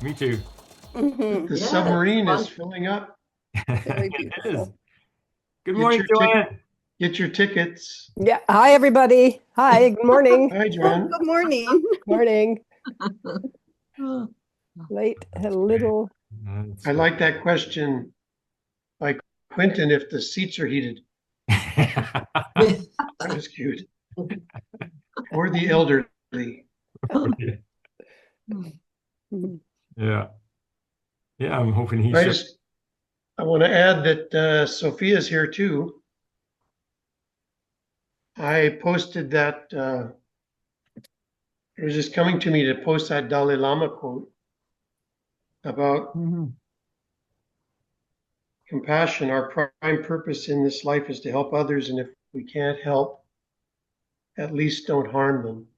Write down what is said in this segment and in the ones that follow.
Me too. The Yeah, submarine it's is filling up. Very It is. beautiful. Good Get morning, your tic- Joanne. Get your tickets. Yeah. Hi, everybody. Hi. Good morning. Hi, Oh, Joanne. good morning. Morning. fun. Late a little. That's I like that question by Quentin, if the seats are heated. That was cute. Or the elderly. Mhm. Yeah. Yeah, I'm hoping he shows. I want to add that Sophia's here too. I posted that, it was just coming to me to post that Dalai Lama quote about compassion. Our prime purpose in this life is to help others, and if we can't help, at least don't harm them.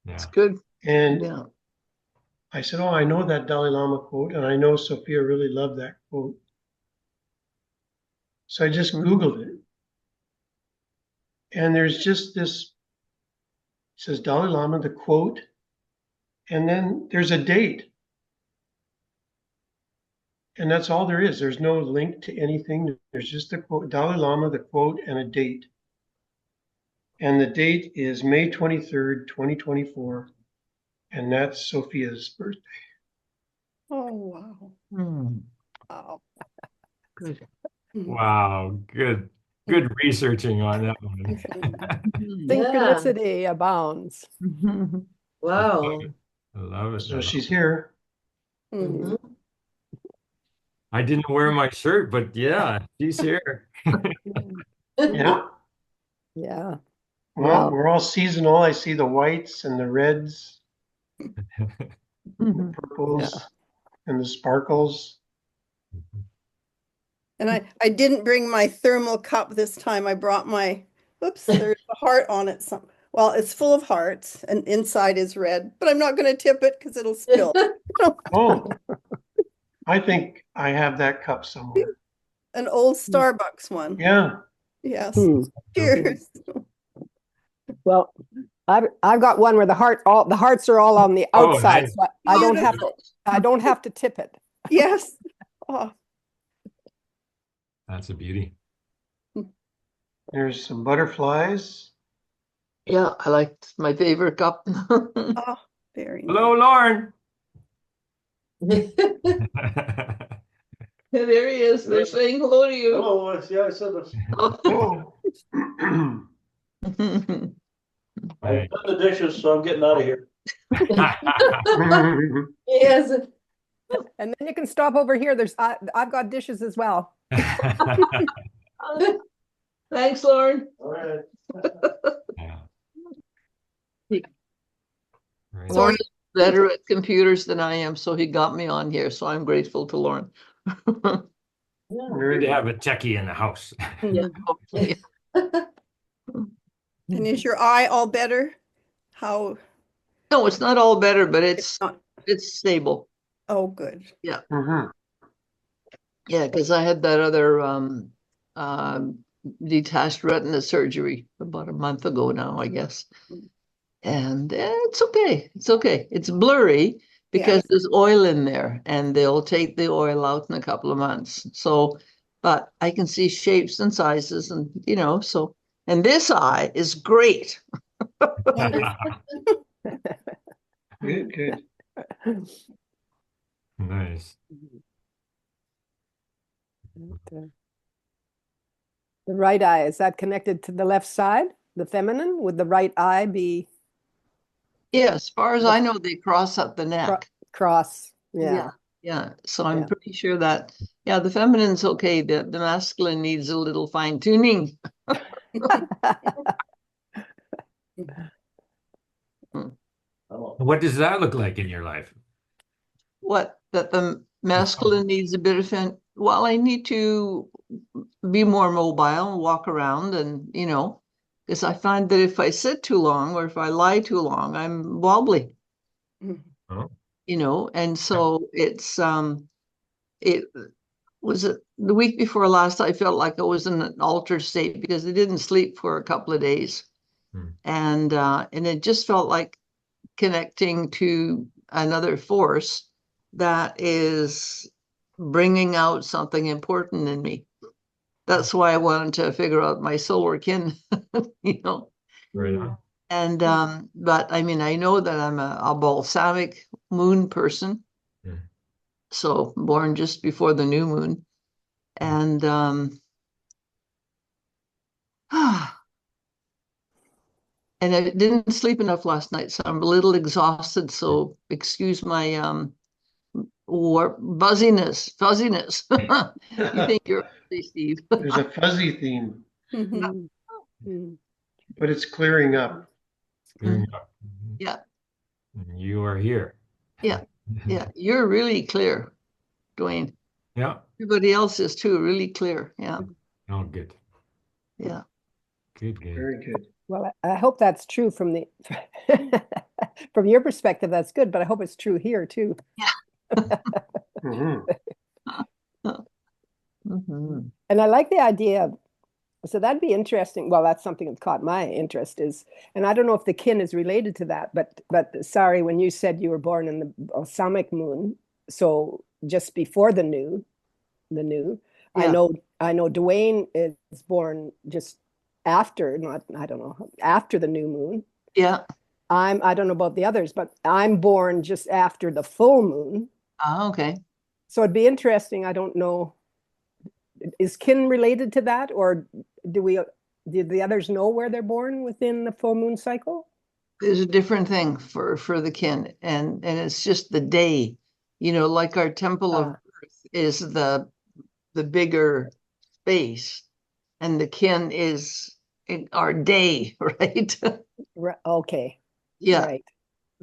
Yeah. It's good. And Yeah. I said, oh, I know that Dalai Lama quote, and I know Sophia really loved that quote. So I just Googled it. And there's just this, it says Dalai Lama, the quote, and then there's a date. And that's all there is. There's no link to anything. There's just the quote, Dalai Lama, the quote, and a date. And the date is May 23rd, 2024. And that's Sophia's birthday. Oh, wow. Hmm. Wow. Good. Wow. Good researching on that one. Synchronicity abounds. Wow. I love it. So she's here. Mhm. I didn't wear my shirt, but yeah, she's here. Yeah. Yeah. Well, Wow. we're all seasonal. I see the whites and the reds, the purples, and the sparkles. And I didn't bring my thermal cup this time. I brought my, oops, there's a heart on it. Well, it's full of hearts and inside is red, but I'm not going to tip it because it'll spill. Oh, I think I have that cup somewhere. An old Starbucks one. Yeah. Yes. Hmm. Cheers. Well, I've got one where the hearts are all on the Oh, outside, nice. so I don't have to tip it. Yes. Oh, That's a beauty. There's some butterflies. Yeah, I liked my favorite cup. oh, very nice. Hello, Lauren. There he is. They're saying hello to you. Hello, yeah, I said this. Oh. I've done the dishes, so I'm getting out of here. Yes. And then you can stop over here. I've got dishes as well. Thanks, Lauren. All right. Yeah. Right. Lauren is better at computers than I am, so he got me on here. So I'm grateful to Lauren. Good to have a techie in the house. Yeah, hopefully. And is your eye all better? How? No, it's not all better, but It's not. it's stable. Oh, good. Mhm. Yeah, because I had that other detached retina surgery about a month ago now, I guess. And it's okay. It's okay. It's blurry because there's oil in there, and they'll take the oil out in a couple of months. So, but I can see shapes and sizes, and so. And this eye is great. Good, good. Nice. The right eye, is that connected to the left side? The feminine? Would the right eye be Yeah, as far as I know, they cross up the neck. cross? Yeah. Yeah. So I'm Yeah. pretty sure that, the feminine's okay. The masculine needs a little fine tuning. What does that look like in your life? What, that the masculine needs a bit of well, I need to be more mobile and walk around, and because I find that if I sit too long or if I lie too long, I'm wobbly. Oh. And so it was the week before last, I felt like I was in an altered state because I didn't sleep for a couple of days. And it just felt like connecting to another force that is bringing out something important in me. That's why I wanted to figure out my solar kin, you know. Right on. And but I mean, I know that I'm a balsamic moon person, so born just before the new moon, and and I didn't sleep enough last night, so I'm a little exhausted. So excuse my fuzziness. You think you're fuzzy, Steve? There's a fuzzy theme, Mhm. Mm. but it's clearing up. Clearing up. Yeah, And you are here. yeah, yeah. You're really clear, Dwayne. Yeah. Everybody else is too, really clear. Yeah, Oh, good. yeah. Good. Very good. Well, I hope that's true from the from your perspective, that's good, but I hope it's true here too. Mhm. Mhm. And I like the idea of, so that'd be interesting. Well, that's something that caught my interest is, and I don't know if the kin is related to that, but sorry, when you said you were born in the balsamic moon, so just before the new, I Yeah. know Dwayne is born just after, not, I don't know, after the new moon. Yeah. I don't know about the others, but I'm born just after the full moon. Okay. So it'd be interesting. I don't know. Is kin related to that, or did the others know where they're born within the full moon cycle? There's a different thing for the kin, and it's just the day, you know, like our temple of birth is the bigger space, and the kin is our day, right? Okay. Yeah. Right.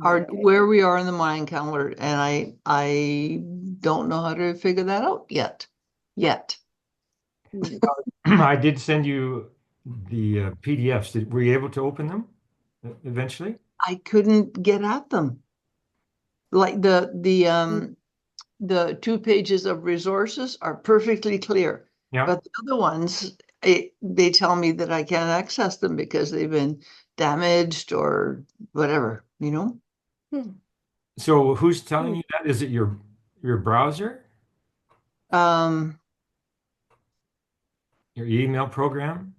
Our Okay. where we are in the Mayan calendar, and I don't know how to figure that out yet. I did send you the PDFs. Were you able to open them eventually? I couldn't get at them. Like the 2 pages of resources are perfectly clear, Yeah. but the other ones, they tell me that I can't access them because they've been damaged or whatever, you know? So who's telling you that? Is it your browser? Um, Your email program?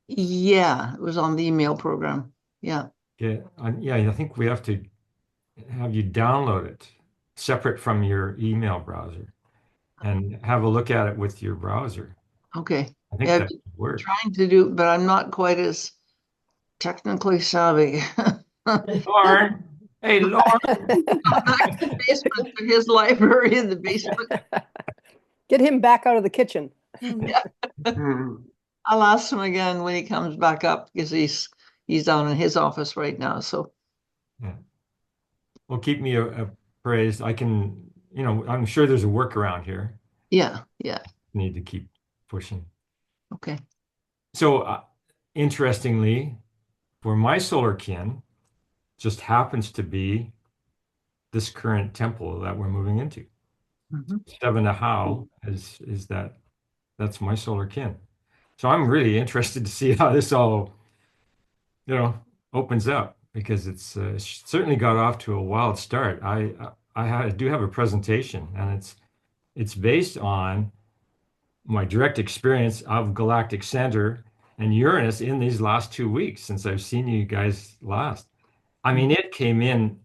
yeah, it was on the email program. Yeah. Yeah, I think we have to have you download it separate from your email browser and have a look at it with your browser. Okay. I think Yeah, that would work. trying to do, but I'm not quite as technically savvy. Lauren, hey, Lauren. Back to the basement to his library in the basement. Get him back out of the kitchen. Mhm. I'll ask him again when he comes back up because he's down in his office right now. So Yeah. Well, keep me appraised. I can, I'm sure there's a workaround here. yeah. Need to keep pushing. Okay. So, interestingly, for my solar kin, just happens to be this current temple that we're moving into. Mhm. Seven how is that's my solar kin. So I'm really interested to see how this all, opens up because it's certainly got off to a wild start. I do have a presentation, and it's based on my direct experience of galactic center and Uranus in these last 2 weeks since I've seen you guys last. I mean, it came in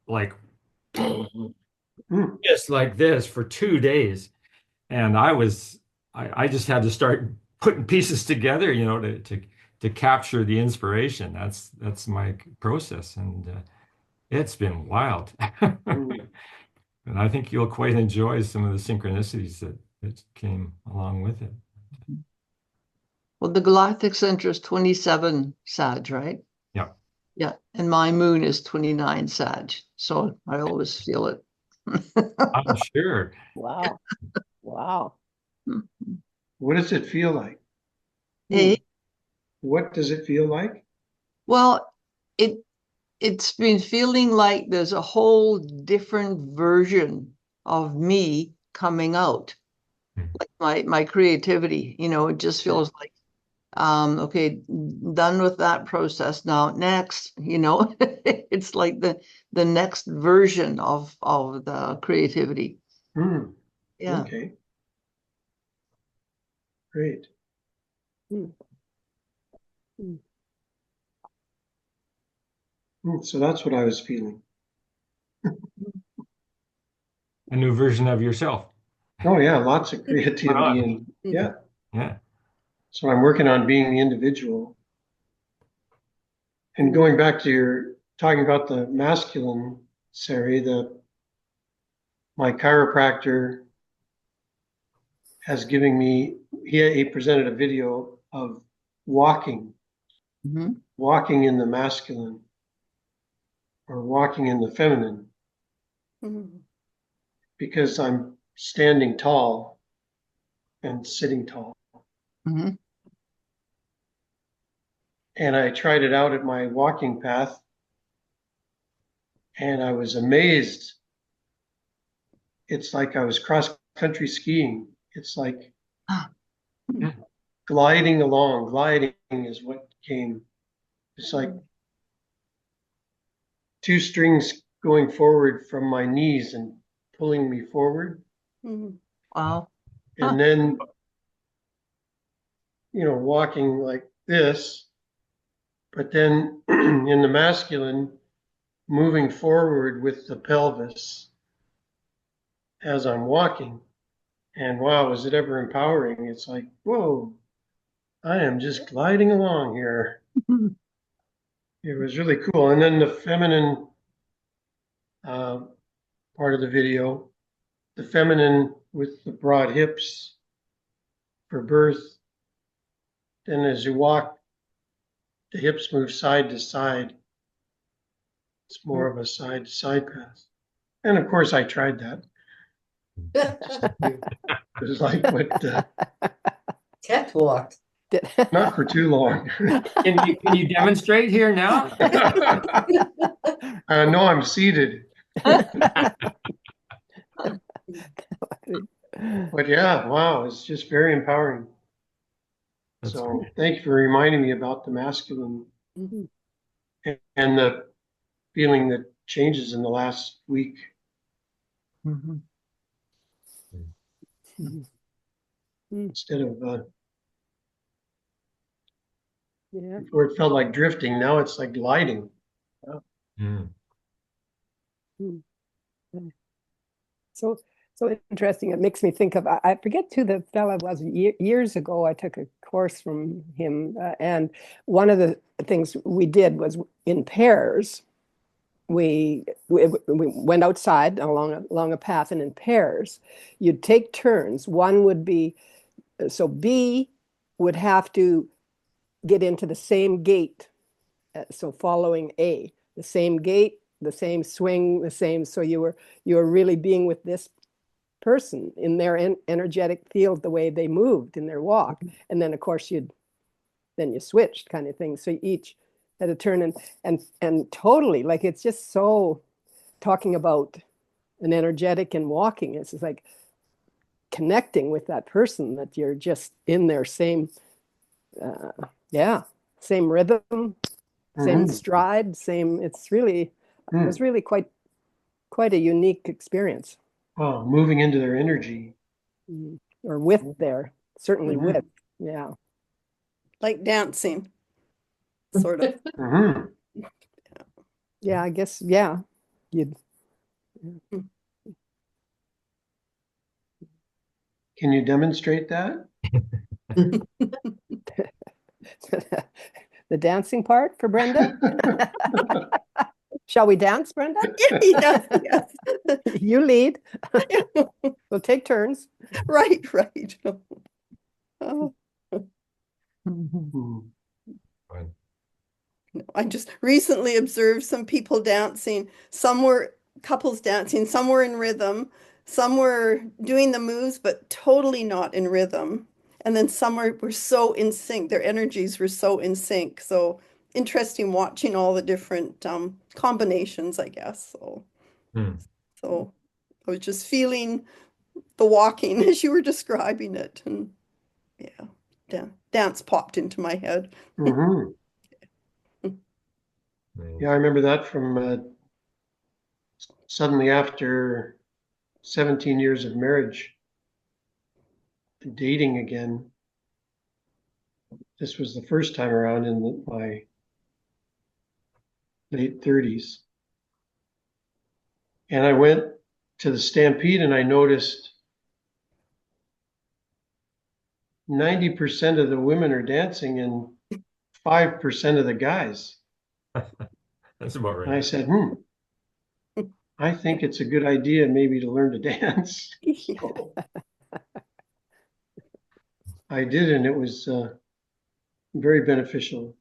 like just like this for 2 days, and I just had to start putting pieces together, to capture the inspiration. That's my process, and it's been wild. And I think you'll quite enjoy some of the synchronicities that came along with it. Well, the galactic center is 27 Sag, right? Yeah. Yeah. And my moon is 29 Sag. So I always feel it. I'm sure. Wow. Wow. What does it feel like? Hey, What does it feel like? well, it's been feeling like there's a whole different version of me coming out. Hmm. Like my creativity, it just feels like Okay, done with that process. Now, next, it's like the next version of the creativity. Yeah. Okay. Great. So that's what I was feeling. A new version of yourself. Oh yeah, lots of creativity and yeah. Yeah. So I'm working on being the individual. And going back to your talking about the masculine, Sari, my chiropractor has given me, he presented a video of walking in the masculine or walking in the feminine, because I'm standing tall and sitting tall. And I tried it out at my walking path, and I was amazed. It's like I was cross-country skiing. It's like gliding along. Gliding is what came. It's like two strings going forward from my knees and pulling me forward. Wow. And then, walking like this, but then in the masculine, moving forward with the pelvis as I'm walking. And wow, is it ever empowering? It's like, whoa, I am just gliding along here. It was really cool. And then the feminine part of the video, the feminine with the broad hips for birth. Then as you walk, the hips move side to side. It's more of a side to side path. And of course, I tried that. It was like, what? Catwalk. Not for too long. Can you demonstrate here now? No, I'm seated. But yeah, wow, it's just very empowering. That's So great. thank you for reminding me about the masculine and the feeling that changes in the last week. Instead of before it felt like drifting, now it's like gliding. So interesting. It makes me think of, I forget who the fella was. Years ago, I took a course from him, and one of the things we did was in pairs. We went outside along a path, and in pairs, you'd take turns. One would be, so B would have to get into the same gate. So following A, the same gate, the same swing, the same. So you were really being with this person in their energetic field, the way they moved in their walk. And then of course you switched, kind of thing. So each had a turn, and totally, like, it's just so, talking about an energetic and walking, it's just like connecting with that person, that you're just in their same same rhythm, same stride, same. It was really quite a unique experience. Oh, moving into their energy. Or certainly with, yeah. Like dancing, sort of. Yeah, I guess, yeah. You'd. Can you demonstrate that? The dancing part for Brenda? Shall we dance, Brenda? Yes. You lead. We'll take turns. Right. Oh. I just recently observed some people dancing. Some were couples dancing, some were in rhythm, some were doing the moves, but totally not in rhythm. And then some were so in sync, their energies were so in sync. So interesting watching all the different combinations, I guess. So I was just feeling the walking as you were describing it. And yeah, dance popped into my head. Hmm. Yeah, I remember that from suddenly after 17 years of marriage, dating again. This was the first time around in my late 30s. And I went to the Stampede and I noticed 90% of the women are dancing and 5% of the guys. That's about And I right. said, I think it's a good idea maybe to learn to dance. So I did, and it was very beneficial.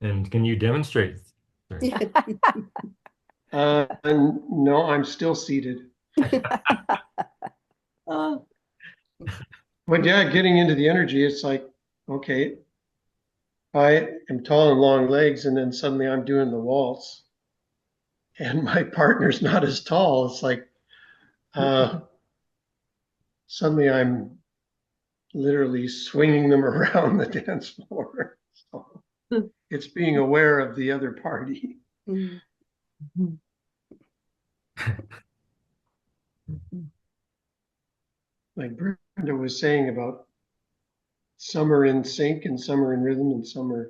And can you demonstrate? Sorry. And no, I'm still seated. Uh, But yeah, getting into the energy, it's like, okay, I am tall and long legs, and then suddenly I'm doing the waltz, and my partner's not as tall. It's like suddenly I'm literally swinging them around the dance floor. So it's being aware of the other party. Mm. Like Brenda was saying about some are in sync and some are in rhythm and some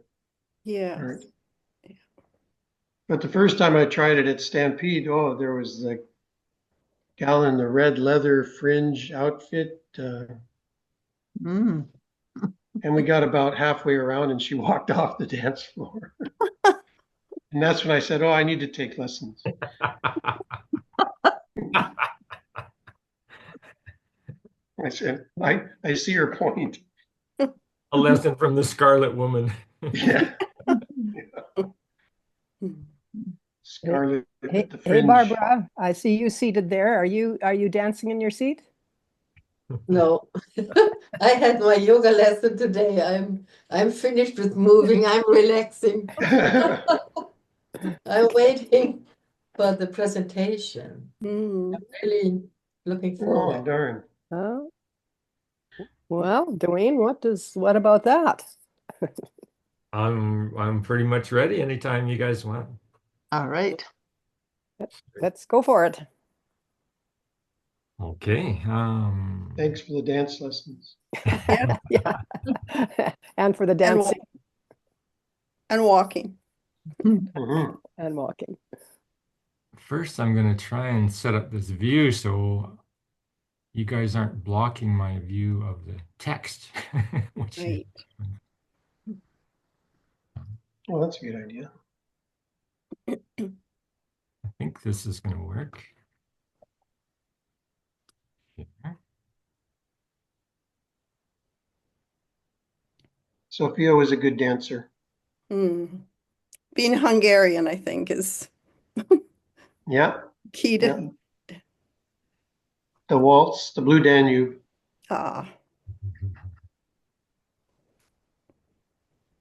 Yes. aren't. But the first time I tried it at Stampede, oh, there was the gal in the red leather fringe outfit. mm. And we got about halfway around and she walked off the dance floor. And that's when I said, oh, I need to take lessons. I said, I see your point. A lesson from the Scarlet Woman. Yeah. Scarlet Hey, at the hey, fringe. Barbara, I see you seated there. Are you dancing in your seat? No. I had my yoga lesson today. I'm finished with moving. I'm relaxing. I'm waiting for the presentation. Mm. I'm really looking Oh, forward. darn. Oh, well, Dwayne, what about that? I'm pretty much ready anytime you guys want. All right. Let's go for it. Okay. Thanks for the dance lessons. Yeah. And for the And, dancing and walking. Mhm. and walking. First, I'm going to try and set up this view so you guys aren't blocking my view of the text. which is- Right. Well, that's a good idea. I think this is going to work. Here. Sophia was a good dancer. Mm. Being Hungarian, I think, is Yeah. key to. Yeah. The waltz, the Blue Danube. Ah.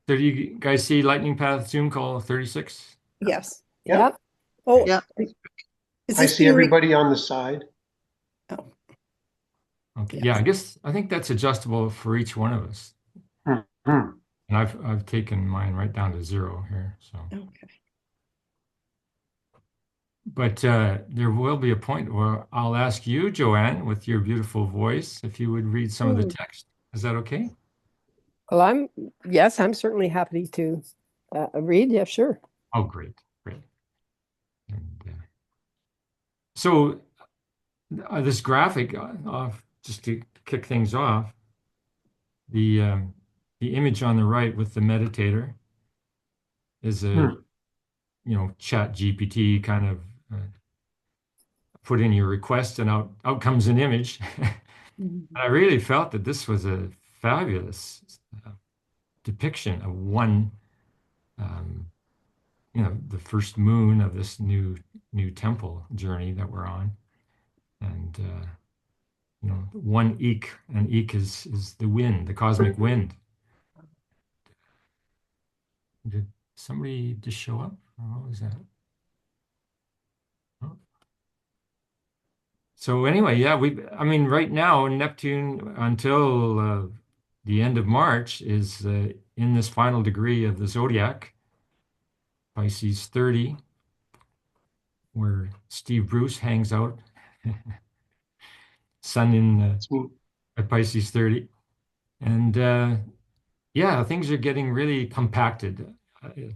So do you guys see Lightning Path Zoom call 36? Yes. Yeah. Yeah. Oh, Yeah. is I this see being everybody on the side. Oh, Okay. Yes. Yeah, I think that's adjustable for each one of us. Mhm. And I've taken mine right down to 0 here. So, okay. but there will be a point where I'll ask you, Joanne, with your beautiful voice, if you would read some of the Mm. text. Is that okay? Well, I'm certainly happy to read. Yeah, sure. Oh, great, great. And, so this graphic, just to kick things off, the image on the right with the meditator is a chat GPT kind of put in your request and out comes an image. And I really felt that this was a fabulous depiction of one, the first moon of this new temple journey that we're on. And one eek, and eek is the wind, the cosmic wind. Did somebody just show up? Or what was that? Oh. So anyway, yeah, I mean, right now, Neptune until the end of March is in this final degree of the zodiac, Pisces 30, where Steve Bruce hangs out, Sun in It's neat. at Pisces 30. And yeah, things are getting really compacted,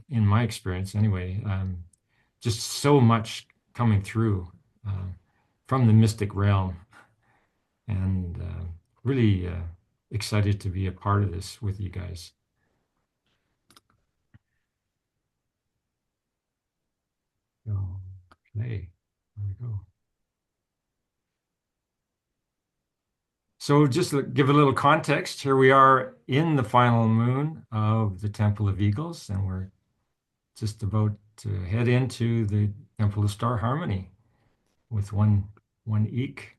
in my experience anyway. Just so much coming through from the mystic realm. And really excited to be a part of this with you guys. Okay, there we go. So just to give a little context, here we are in the final moon of the Temple of Eagles, and we're just about to head into the Temple of Star Harmony with one eek.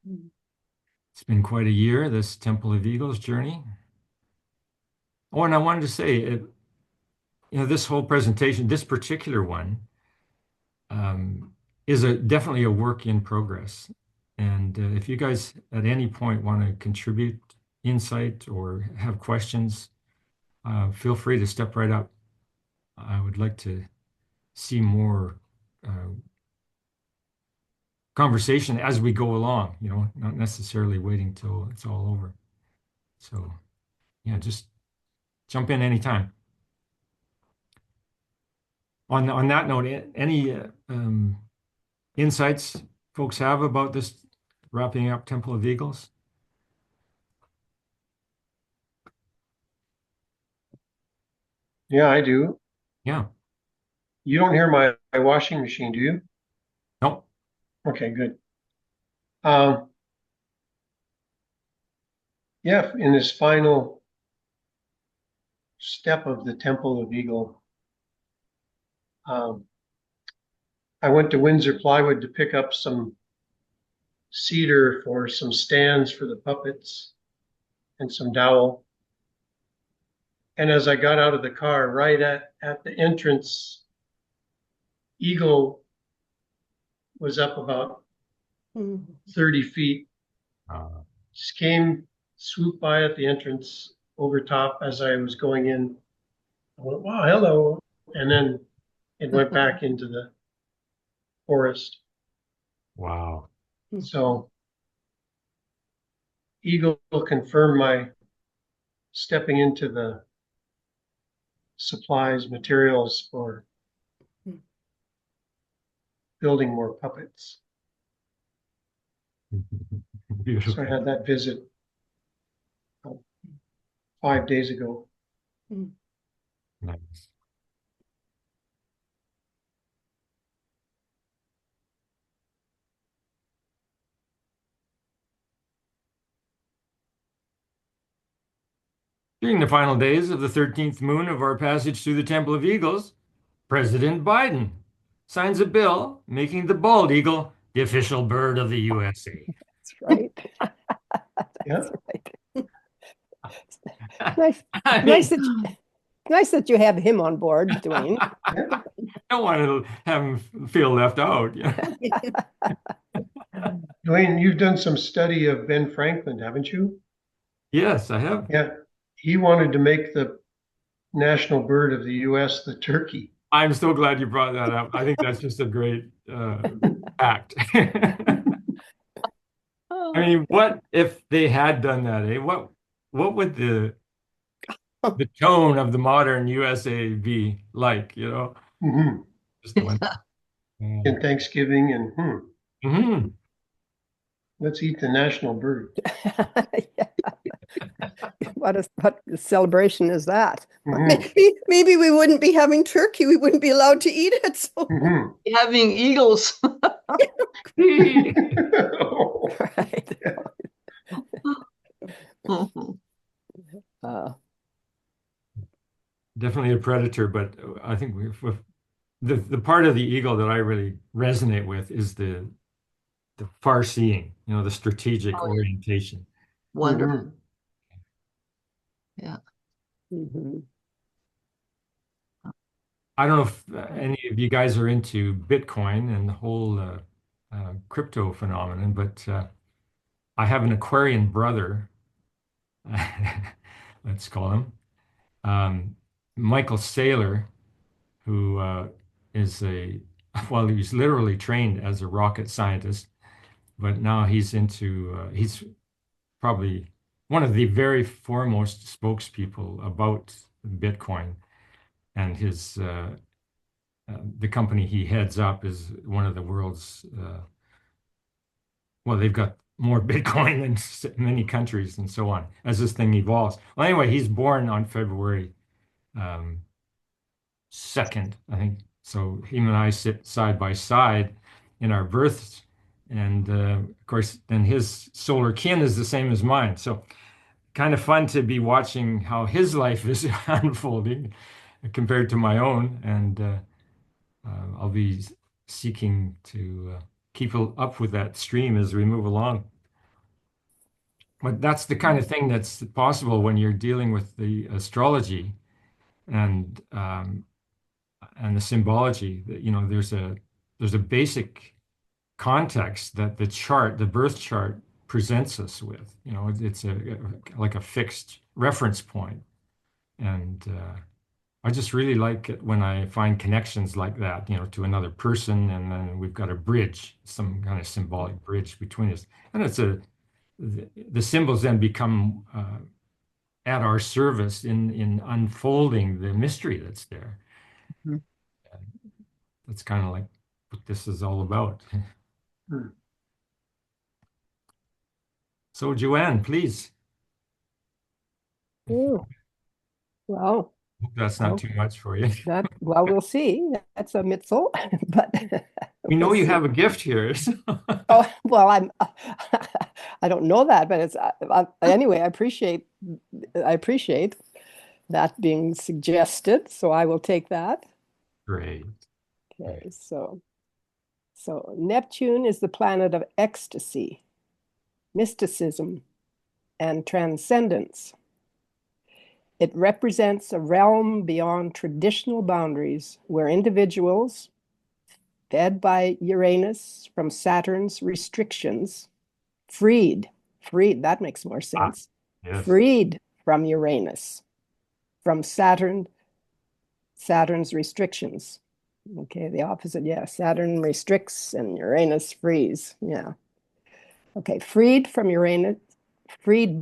It's been quite a year, this Temple of Eagles journey. Oh, and I wanted to say, this whole presentation, this particular one, is definitely a work in progress. And if you guys at any point want to contribute insight or have questions, feel free to step right up. I would like to see more conversation as we go along, not necessarily waiting till it's all over. So yeah, just jump in anytime. On that note, any insights folks have about this wrapping up Temple of Eagles? Yeah, I do. Yeah. You don't hear my washing machine, do you? Nope. Okay, good. Yeah, in this final step of the Temple of Eagle, I went to Windsor Plywood to pick up some cedar for some stands for the puppets and some dowel. And as I got out of the car, right at the entrance, Eagle was up about 30 feet. Just came, swooped by at the entrance over top as I was going in. I went, wow, hello. And then it went back into the forest. Wow. So Eagle confirmed my stepping into the supplies, materials for building more puppets. Beautiful. So I had that visit 5 days ago. Nice. During the final days of the 13th moon of our passage through the Temple of Eagles, President Biden signs a bill making the bald eagle the official bird of the USA. That's right. Yeah. That's right. Nice, I nice mean, nice that you have him on board, Dwayne. Yeah. I don't want to have him feel left out. Dwayne, you've done some study of Ben Franklin, haven't you? Yes, I have. Yeah. He wanted to make the national bird of the US the turkey. I'm so glad you brought that up. I think that's just a great act. I mean, what if they had done that, eh? What would the tone of the modern USA be like, Mm-hmm. Just went, And Thanksgiving and Mhm. let's eat the national bird. Yeah. What a celebration is that? Mhm. Maybe we wouldn't be having turkey. We wouldn't be allowed to eat it. So Mhm. Having eagles. Right. Definitely a predator, but I think with the part of the eagle that I really resonate with is the far seeing, the strategic Oh, yeah. orientation. Wonderful. Mhm. Yeah. Mhm. I don't know if any of you guys are into Bitcoin and the whole crypto phenomenon, but I have an Aquarian brother, let's call him, Michael Saylor, who is well, he's literally trained as a rocket scientist, but now he's probably one of the very foremost spokespeople about Bitcoin, and the company he heads up is one of the world's, well, they've got more Bitcoin than many countries and so on as this thing evolves. Well, anyway, he's born on February 2nd, I think. So him and I sit side by side in our births. And of course, then his solar kin is the same as mine. So kind of fun to be watching how his life is unfolding compared to my own. And I'll be seeking to keep up with that stream as we move along. But that's the kind of thing that's possible when you're dealing with the astrology and the symbology. That, you know, there's a basic context that the birth chart presents us with. You know, it's like a fixed reference point, and I just really like it when I find connections like that, you know, to another person, and then we've got a bridge, some kind of symbolic bridge between us, and the symbols then become at our service in unfolding the mystery that's there. Mhm. That's kind of like what this is all about. So, Joanne, please. Ooh, well, Hope that's not too much for you. well, we'll see. That's a mitzvah, but We know we'll you see. have a gift here. Oh, well, I don't know that, but it's anyway, I appreciate that being suggested, so I will take that. Great. Okay, so Neptune is the planet of ecstasy, mysticism, and transcendence. It represents a realm beyond traditional boundaries where individuals, fed by Uranus from Saturn's restrictions, freed, that makes more sense. Yes. Freed from Uranus, from Saturn's restrictions. Okay, the opposite, yeah. Saturn restricts and Uranus frees. Yeah. Okay, freed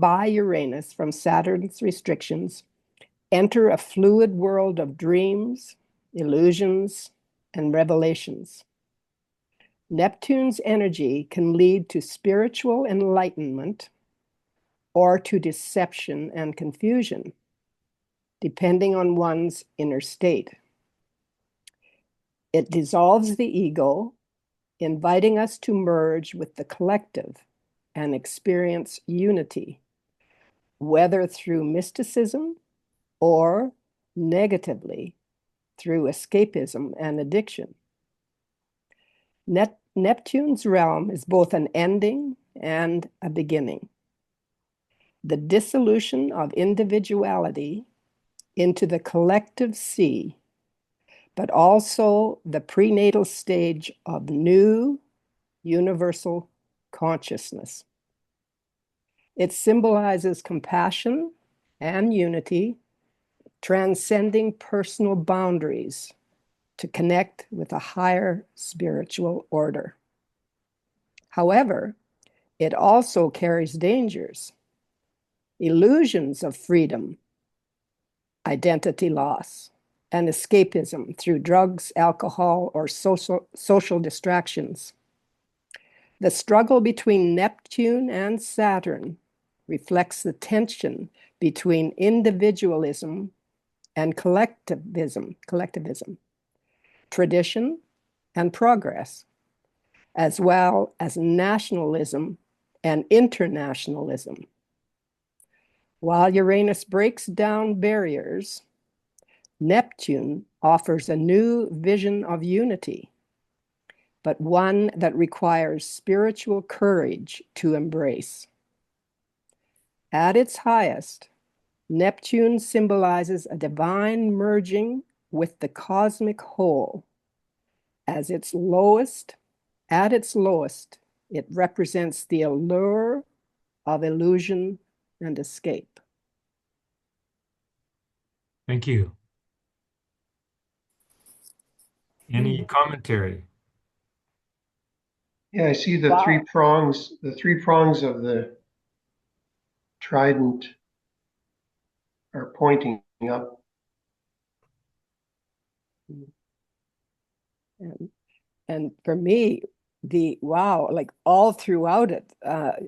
by Uranus from Saturn's restrictions, enter a fluid world of dreams, illusions, and revelations. Neptune's energy can lead to spiritual enlightenment or to deception and confusion, depending on one's inner state. It dissolves the ego, inviting us to merge with the collective and experience unity, whether through mysticism or negatively through escapism and addiction. Neptune's realm is both an ending and a beginning. The dissolution of individuality into the collective sea, but also the prenatal stage of new universal consciousness. It symbolizes compassion and unity, transcending personal boundaries to connect with a higher spiritual order. However, it also carries dangers, illusions of freedom, identity loss, and escapism through drugs, alcohol, or social distractions. The struggle between Neptune and Saturn reflects the tension between individualism and collectivism, tradition and progress, as well as nationalism and internationalism. While Uranus breaks down barriers, Neptune offers a new vision of unity, but one that requires spiritual courage to embrace. At its highest, Neptune symbolizes a divine merging with the cosmic whole. As its lowest at its lowest, it represents the allure of illusion and escape. Thank you. Any commentary? Yeah, I see the Wow. three prongs of the trident are pointing up. And for me, the wow, like all throughout it,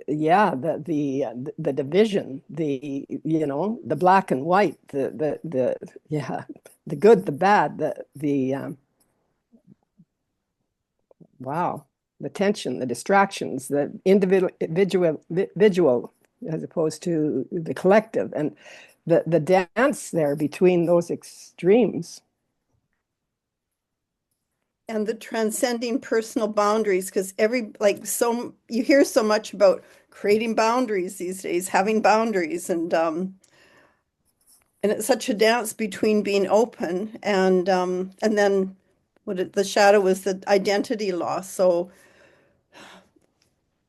yeah, the division, the black and white, the yeah, the good, the bad, the wow, the tension, the distractions, the individual as opposed to the collective, and the dance there between those extremes. And the transcending personal boundaries, because you hear so much about creating boundaries these days, having boundaries, and it's such a dance between being open and then the shadow was the identity loss. So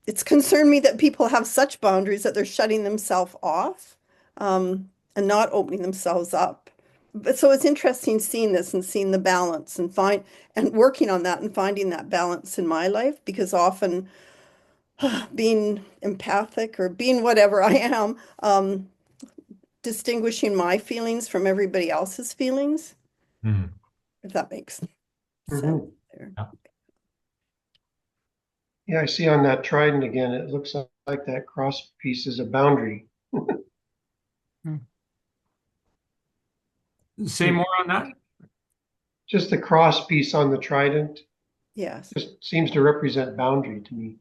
it's concerned me that people have such boundaries that they're shutting themselves off and not opening themselves up. But so it's interesting seeing this and seeing the balance and working on that and finding that balance in my life, because often being empathic or being whatever I am, distinguishing my feelings from everybody else's feelings, if that makes sense there. Yeah. Yeah, I see on that trident again, it looks like that cross piece is a boundary. Say more on that. Just the cross piece on the trident Yes. just seems to represent boundary to me.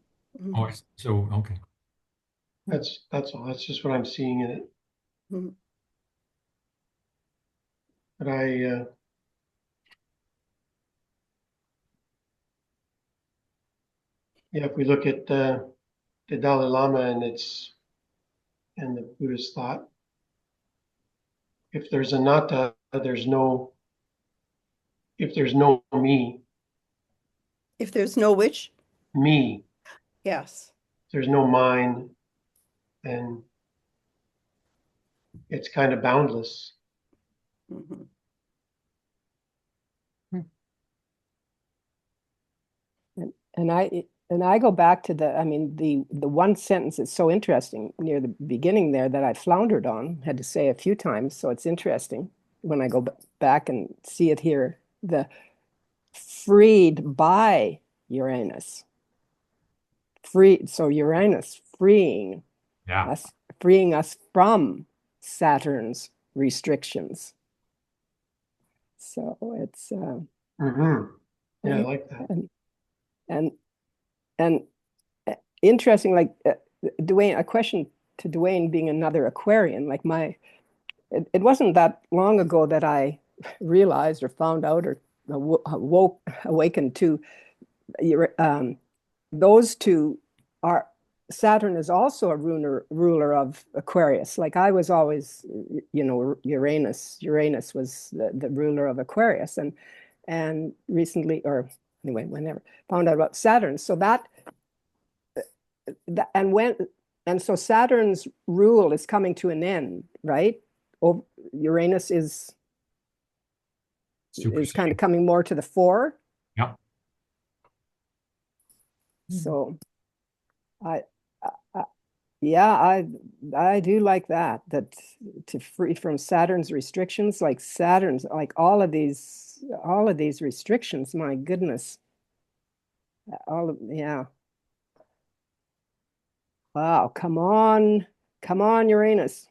Oh, so okay. That's all. That's just what I'm seeing in it. Mhm. But yeah, if we look at the Dalai Lama and the Buddhist thought, if there's anatta, if there's no me, If there's no which, me, yes. if there's no mind, then it's kind of boundless. Mhm. And I go back to the one sentence that's so interesting near the beginning there that I floundered on, had to say a few times, so it's interesting when I go back and see it here. The freed by Uranus. So Uranus freeing us from Saturn's restrictions. So it's Yeah, I like that. and interesting, like Dwayne, a question to Dwayne being another Aquarian, like it wasn't that long ago that I realized or found out or awakened to those two are Saturn is also a ruler of Aquarius. Like I was always, Uranus was the ruler of Aquarius, and recently, or anyway, whenever found out about Saturn. So so Saturn's rule is coming to an end, right? Uranus is kind of coming more to the fore. Yeah. So yeah, I do like that to free from Saturn's restrictions, like Saturn's, like all of these restrictions, my goodness. Yeah. Wow, come on, Uranus.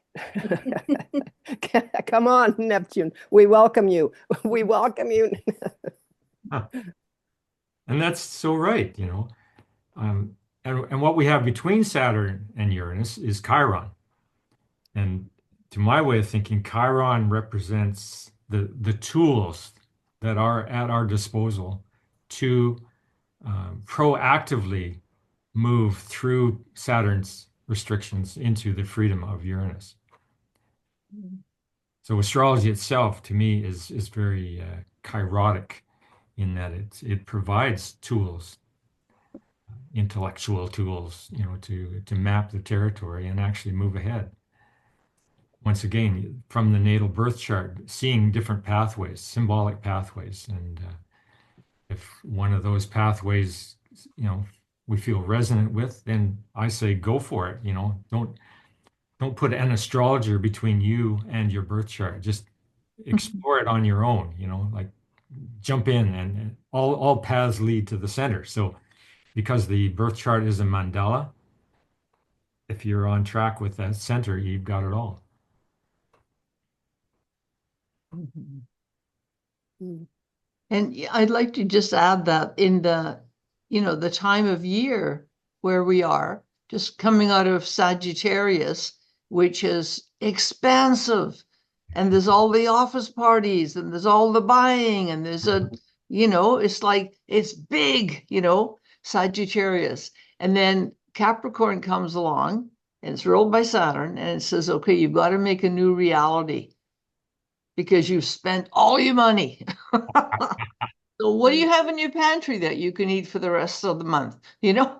Come on, Neptune. We welcome you. We welcome you. And that's so right, and what we have between Saturn and Uranus is Chiron. And to my way of thinking, Chiron represents the tools that are at our disposal to proactively move through Saturn's restrictions into the freedom of Uranus. So astrology itself, to me, is very chirotic in that it provides tools intellectual tools, to map the territory and actually move ahead. Once again, from the natal birth chart, seeing different pathways, symbolic pathways, and if one of those pathways, we feel resonant with, then I say go for it. Don't put an astrologer between you and your birth chart. Just explore it on your own. Like jump in, and all paths lead to the center. So because the birth chart is a mandala, if you're on track with that center, you've got it all. And I'd like to just add that in the time of year where we are, just coming out of Sagittarius, which is expansive, and there's all the office parties, and there's all the buying, and there's it's like, it's big, Sagittarius. And then Capricorn comes along, and it's ruled by Saturn, and it says, okay, you've got to make a new reality because you've spent all your money. So what do you have in your pantry that you can eat for the rest of the month? Yeah.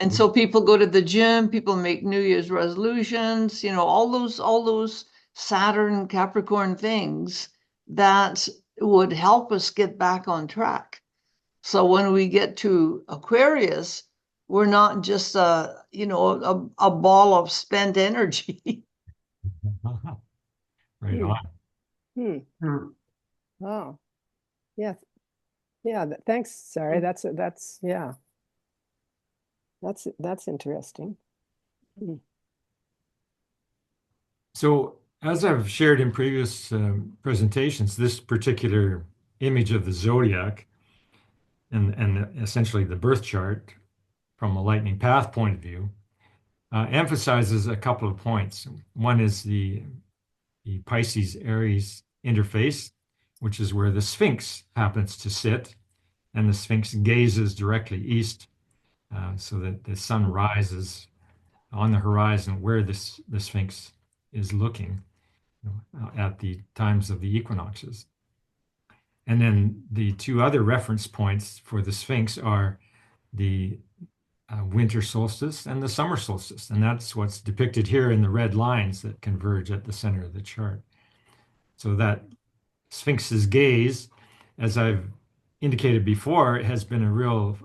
And so people go to the gym, people make New Year's resolutions, all those Saturn Capricorn things that would help us get back on track. So when we get to Aquarius, we're not just a ball of spent energy. Right on. Oh, yeah. Yeah. Thanks. Sorry. That's interesting. So as I've shared in previous presentations, this particular image of the zodiac and essentially the birth chart from a lightning path point of view emphasizes a couple of points. One is the Pisces Aries interface, which is where the Sphinx happens to sit, and the Sphinx gazes directly east, so that the sun rises on the horizon where the Sphinx is looking at the times of the equinoxes. And then the two other reference points for the Sphinx are the winter solstice and the summer solstice, and that's what's depicted here in the red lines that converge at the center of the chart. So that Sphinx's gaze, as I've indicated before, has been a real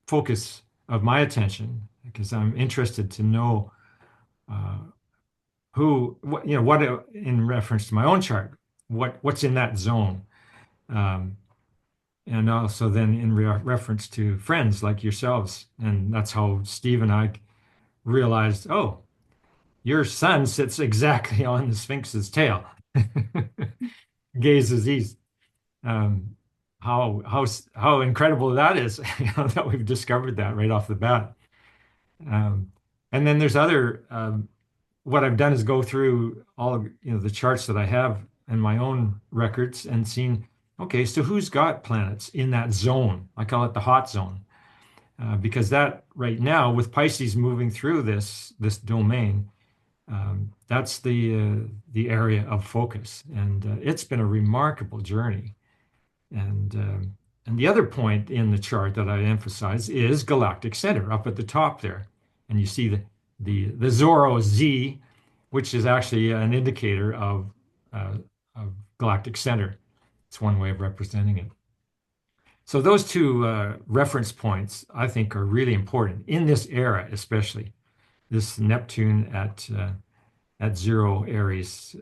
focus of my attention, because I'm interested to know what in reference to my own chart, what's in that zone, and also then in reference to friends like yourselves. And that's how Steve and I realized, oh, your sun sits exactly on the Sphinx's tail. Gazes east. How incredible that is, that we've discovered that right off the bat. And then there's other. What I've done is go through all of the charts that I have in my own records and seen, okay, so who's got planets in that zone? I call it the hot zone, because that right now with Pisces moving through this domain. That's the area of focus, and it's been a remarkable journey. And the other point in the chart that I emphasize is galactic center up at the top there, and you see the Zorro Z, which is actually an indicator of galactic center. It's one way of representing it. So those two reference points I think are really important in this era, especially this Neptune at 0 Aries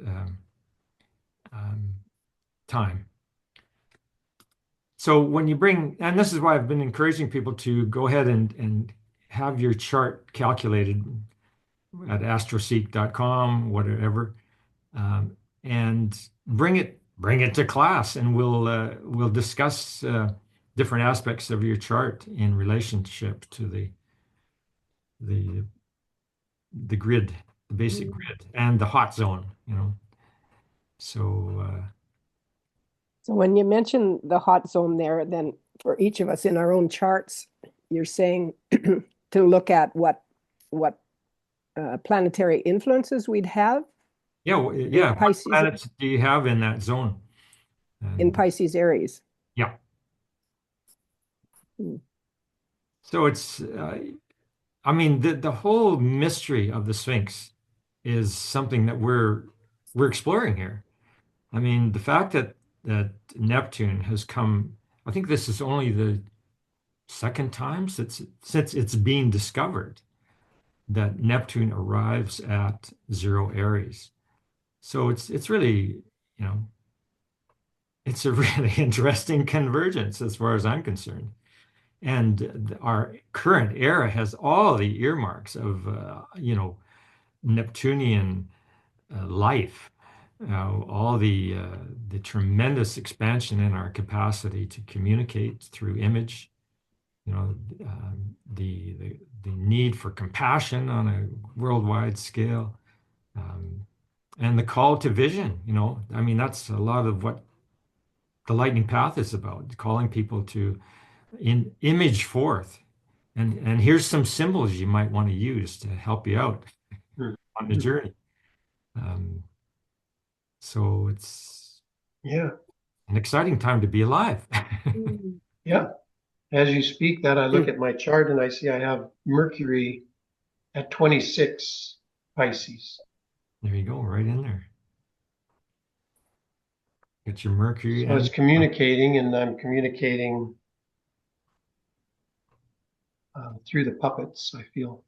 time. So when you bring, and this is why I've been encouraging people to go ahead and have your chart calculated at astroseek.com, whatever, and bring it to class, and we'll discuss different aspects of your chart in relationship to the grid, the basic grid, and the hot zone, So So when you mention the hot zone there, then for each of us in our own charts, you're saying to look at what planetary influences we'd have. Yeah, what Pisces, planets do you have in that zone? in Pisces Aries. Yeah. So it's, I mean, the whole mystery of the Sphinx is something that we're exploring here. I mean, the fact that Neptune has come, I think this is only the second time since it's being discovered that Neptune arrives at 0 Aries. So it's really, you know, it's a really interesting convergence as far as I'm concerned. And our current era has all the earmarks of, you know, Neptunian life, all the tremendous expansion in our capacity to communicate through image, you know, the need for compassion on a worldwide scale, and the call to vision. You know, I mean, that's a lot of what the lightning path is about, calling people to image forth. And here's some symbols you might want to use to help you out on the journey. So it's Yeah. an exciting time to be alive. Yeah. As you speak that, I look at my chart and I see I have Mercury at 26 Pisces. There you go, right in there. Get your Mercury So it's communicating, and I'm communicating through the puppets, I feel.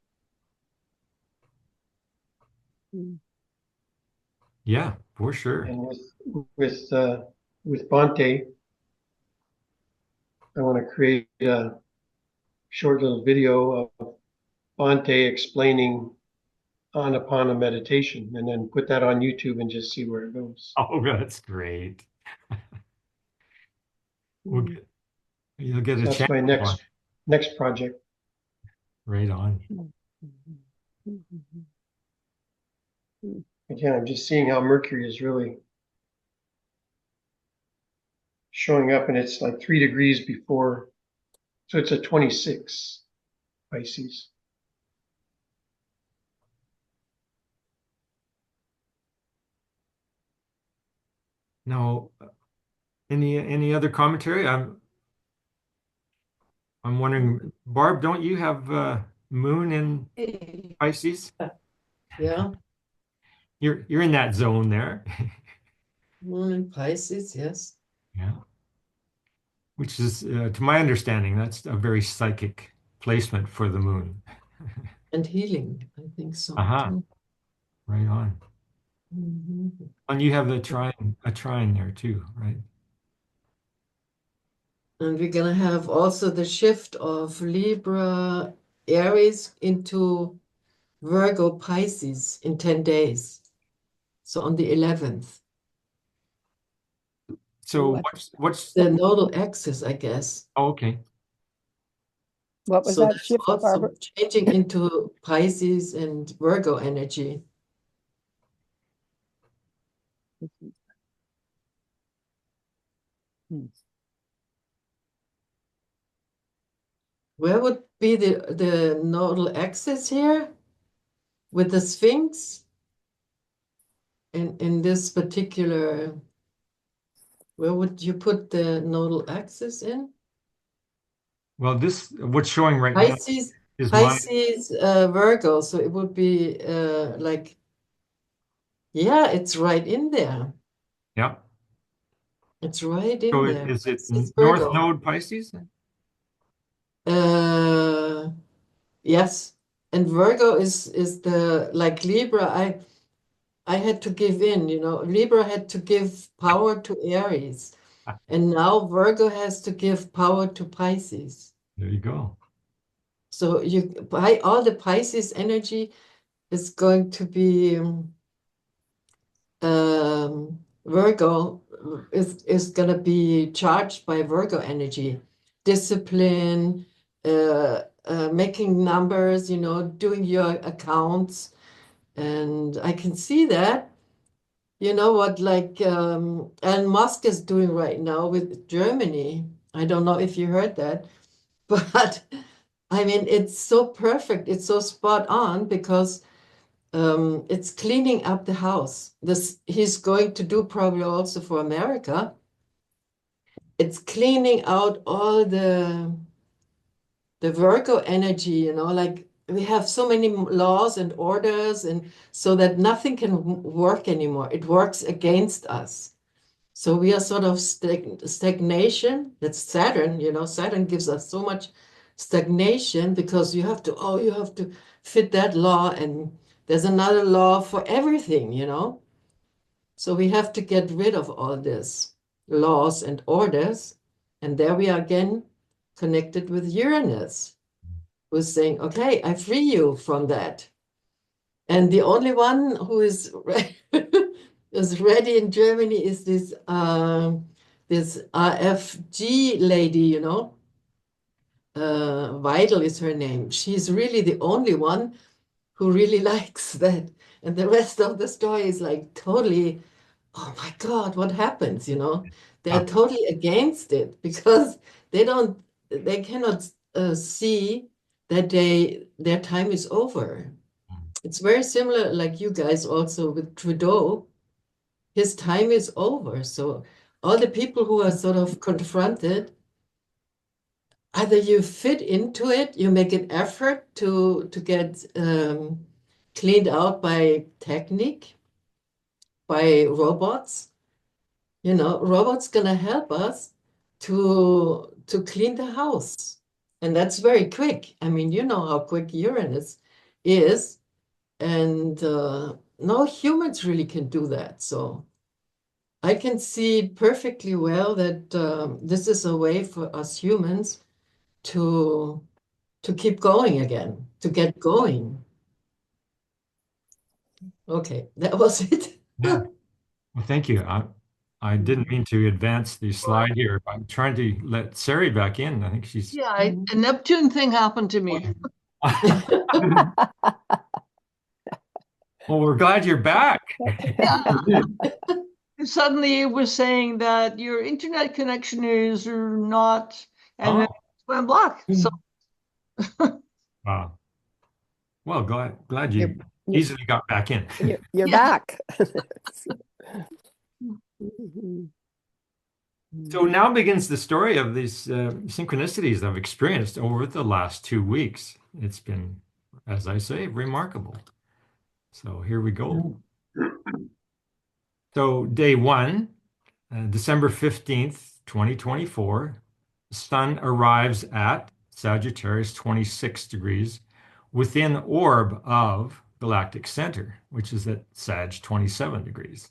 yeah, for sure. And with Bante, I want to create a short little video of Bante explaining Anapana meditation, and then put that on YouTube and just see where it goes. Oh, that's great. You'll get a So that's chance. my next project. Right on. Again, I'm just seeing how Mercury is really showing up, and it's like 3 degrees before. So it's a 26 Pisces. Now, any other commentary? I'm wondering, Barb, don't you have moon in Pisces? Yeah, You're in that zone there. moon in Pisces, yes. Yeah. Which is, to my understanding, that's a very psychic placement for the moon. And healing, I think so too. Right on. Mhm. And you have a trine there too, right? And we're gonna have also the shift of Libra, Aries into Virgo, Pisces in 10 days. So on the 11th, So what's the nodal axis, I guess. oh, okay. What was So that that's shift, also Barbara? changing into Pisces and Virgo energy. Where would be the nodal axis here with the Sphinx? In this particular, where would you put the nodal axis in? Well, what's showing right now Pisces, is my Virgo. So it would be like, yeah, it's right in there. yeah. It's right So in there. is it Pisces, North Virgo. Node Pisces? Yes. And Virgo is the like Libra. I had to give in, Libra had to give power to Aries. And now Virgo has to give power to Pisces. There you go. So all the Pisces energy is going to be Virgo is going to be charged by Virgo energy, discipline, making numbers, doing your accounts. And I can see that, what like Elon Musk is doing right now with Germany. I don't know if you heard that, but I mean, it's so perfect. It's so spot on because it's cleaning up the house. This he's going to do probably also for America. It's cleaning out all the the Virgo energy, you know, like we have so many laws and orders, and so that nothing can work anymore. It works against us. So we are sort of stagnation. That's Saturn, you know, Saturn gives us so much stagnation because you have to fit that law, and there's another law for everything, you know. So we have to get rid of all this laws and orders. And there we are again connected with Uranus, who's saying, okay, I free you from that. And the only one who is is ready in Germany is this RFG lady, you know. Weidel is her name. She's really the only one who really likes that. And the rest of the story is like totally, oh my God, what happens, you know? They're totally against it because they cannot see that their time is over. It's very similar, like you guys also with Trudeau. His time is over. So all the people who are sort of confronted, either you fit into it, you make an effort to get cleaned out by technique, by robots. You know, robots gonna help us to clean the house. And that's very quick. I mean, you know how quick Uranus is. And no humans really can do that. So I can see perfectly well that this is a way for us humans to keep going again, to get going. Okay, that was it. Yeah. Well, thank you. I didn't mean to advance the slide here. I'm trying to let Sari back in. I think she's. Yeah, a Neptune thing happened to me. Well, we're glad you're back. Yeah. Suddenly it was saying that your internet connection is not, and then it went black. So Wow. Well, glad you easily got back in. You're Yeah. back. So now begins the story of these synchronicities I've experienced over the last 2 weeks. It's been, as I say, remarkable. So here we go. So day one, December 15th, 2024, the sun arrives at Sagittarius 26 degrees within orb of galactic center, which is at Sag 27 degrees.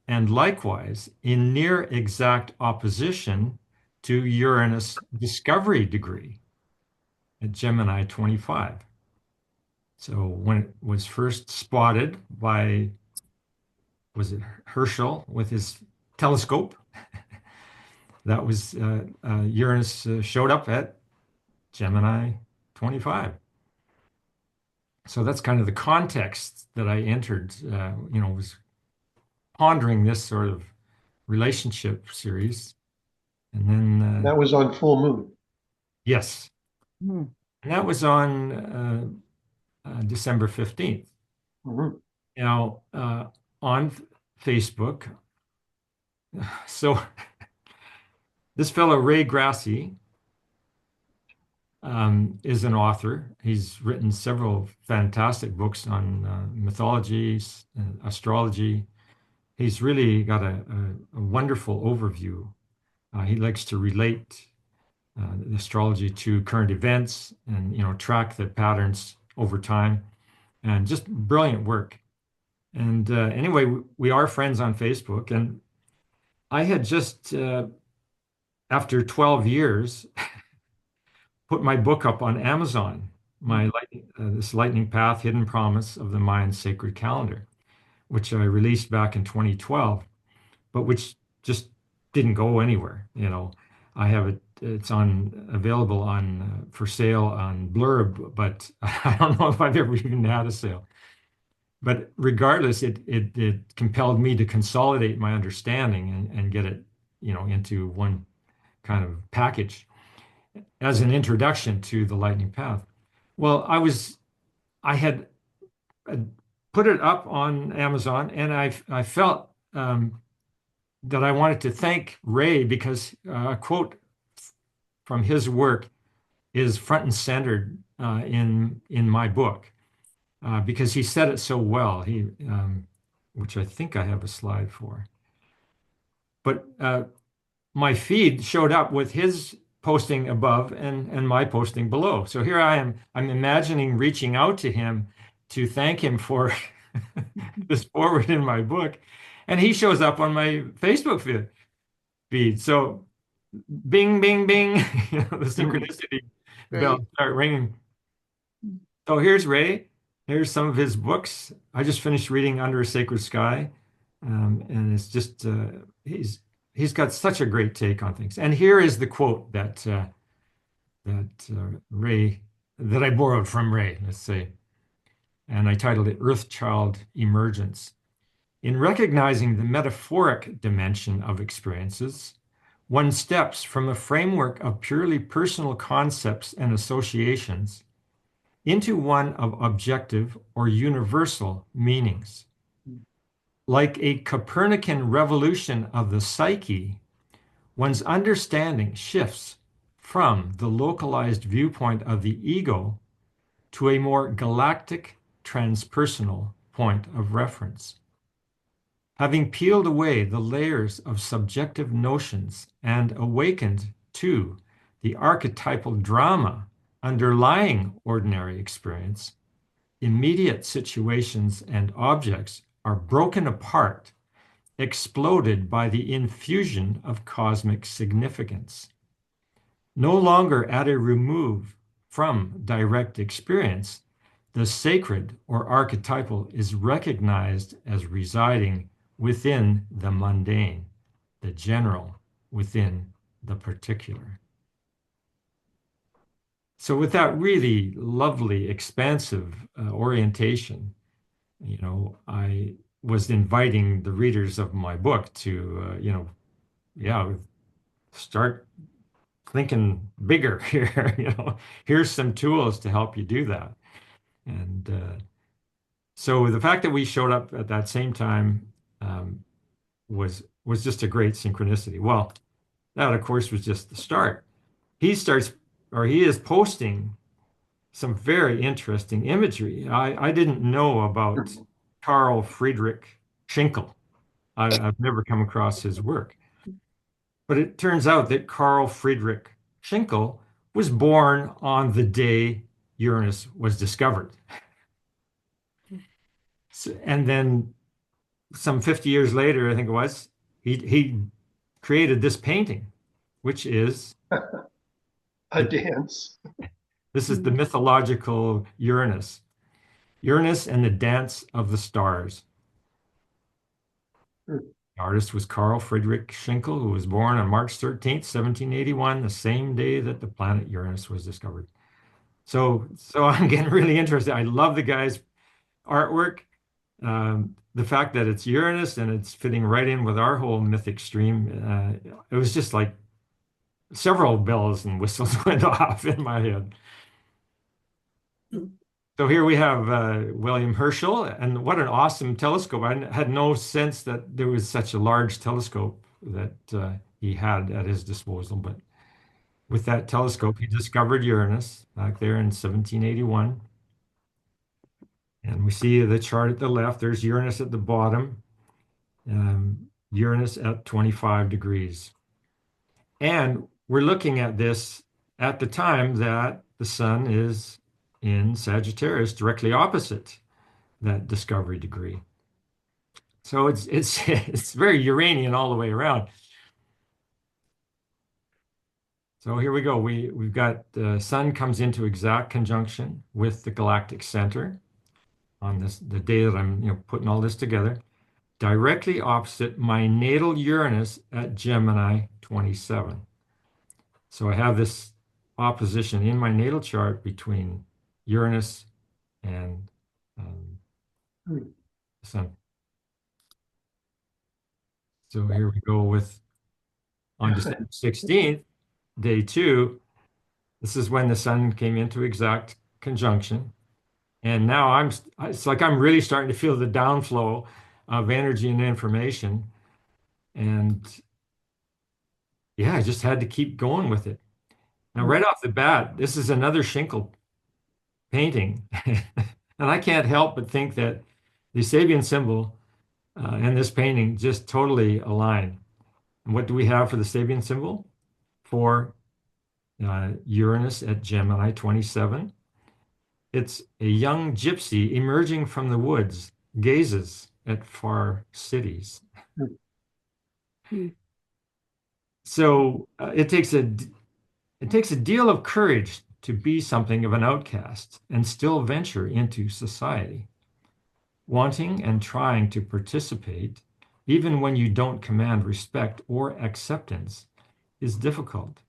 And likewise, in near exact opposition to Uranus discovery degree at Gemini 25. So when it was first spotted by, was it Herschel with his telescope? That was Uranus showed up at Gemini 25. So that's kind of the context that I entered, was pondering this sort of relationship series. And then That was on full moon. yes. And that was on December 15th. Mhm. Now, on Facebook, so this fellow, Ray Grasse, is an author. He's written several fantastic books on mythology, astrology. He's really got a wonderful overview. He likes to relate the astrology to current events and track the patterns over time, and just brilliant work. And anyway, we are friends on Facebook, and I had just after 12 years put my book up on Amazon, this Lightning Path Hidden Promise of the Mayan Sacred Calendar, which I released back in 2012, but which just didn't go anywhere. I have it. It's available on for sale on Blurb, but I don't know if I've ever even had a sale. But regardless, it compelled me to consolidate my understanding and get it, into one kind of package as an introduction to the Lightning Path. Well, I had put it up on Amazon, and I felt that I wanted to thank Ray because a quote from his work is front and centered in my book because he said it so well. Which I think I have a slide for. But my feed showed up with his posting above and my posting below. So here I am. I'm imagining reaching out to him to thank him for this forward in my book, and he shows up on my Facebook feed. So bing, bing, bing, the synchronicity bells start ringing. So here's Ray. Here's some of his books. I just finished reading Under a Sacred Sky, and it's just he's got such a great take on things. And here is the quote that Ray that I borrowed from Ray. Let's say, and I titled it "Earthchild Emergence." In recognizing the metaphoric dimension of experiences, one steps from a framework of purely personal concepts and associations into one of objective or universal meanings. Like a Copernican revolution of the psyche, one's understanding shifts from the localized viewpoint of the ego to a more galactic, transpersonal point of reference. Having peeled away the layers of subjective notions and awakened to the archetypal drama underlying ordinary experience, immediate situations and objects are broken apart, exploded by the infusion of cosmic significance. No longer at a remove from direct experience, the sacred or archetypal is recognized as residing within the mundane, the general within the particular. So with that really lovely, expansive orientation, I was inviting the readers of my book to, start thinking bigger here. Here's some tools to help you do that. And so the fact that we showed up at that same time was just a great synchronicity. Well, that of course was just the start. He is posting some very interesting imagery. I didn't know about Karl Freideric Schinkel. I've never come across his work. But it turns out that Karl Freideric Schinkel was born on the day Uranus was discovered. And then some 50 years later, I think it was, he created this painting, which is a dance. This is the mythological Uranus. Uranus and the Dance of the Stars. The artist was Karl Freideric Schinkel, who was born on March 13th, 1781, the same day that the planet Uranus was discovered. So I'm getting really interested. I love the guy's artwork. The fact that it's Uranus and it's fitting right in with our whole mythic stream, it was just like several bells and whistles went off in my head. So here we have William Herschel, and what an awesome telescope. I had no sense that there was such a large telescope that he had at his disposal, but with that telescope, he discovered Uranus back there in 1781. And we see the chart at the left, there's Uranus at the bottom, Uranus at 25 degrees. And we're looking at this at the time that the sun is in Sagittarius, directly opposite that discovery degree. So it's very Uranian all the way around. So here we go. We've got the sun comes into exact conjunction with the galactic center on the day that I'm putting all this together, directly opposite my natal Uranus at Gemini 27. So I have this opposition in my natal chart between Uranus and the sun. So here we go with on December 16th, day 2. This is when the sun came into exact conjunction. And now it's like I'm really starting to feel the downflow of energy and information. And yeah, I just had to keep going with it. Now, right off the bat, this is another Schinkel painting. And I can't help but think that the Sabian symbol and this painting just totally align. And what do we have for the Sabian symbol? For Uranus at Gemini 27. It's a young gypsy emerging from the woods, gazes at far cities. So it takes a deal of courage to be something of an outcast and still venture into society. Wanting and trying to participate, even when you don't command respect or acceptance, is difficult,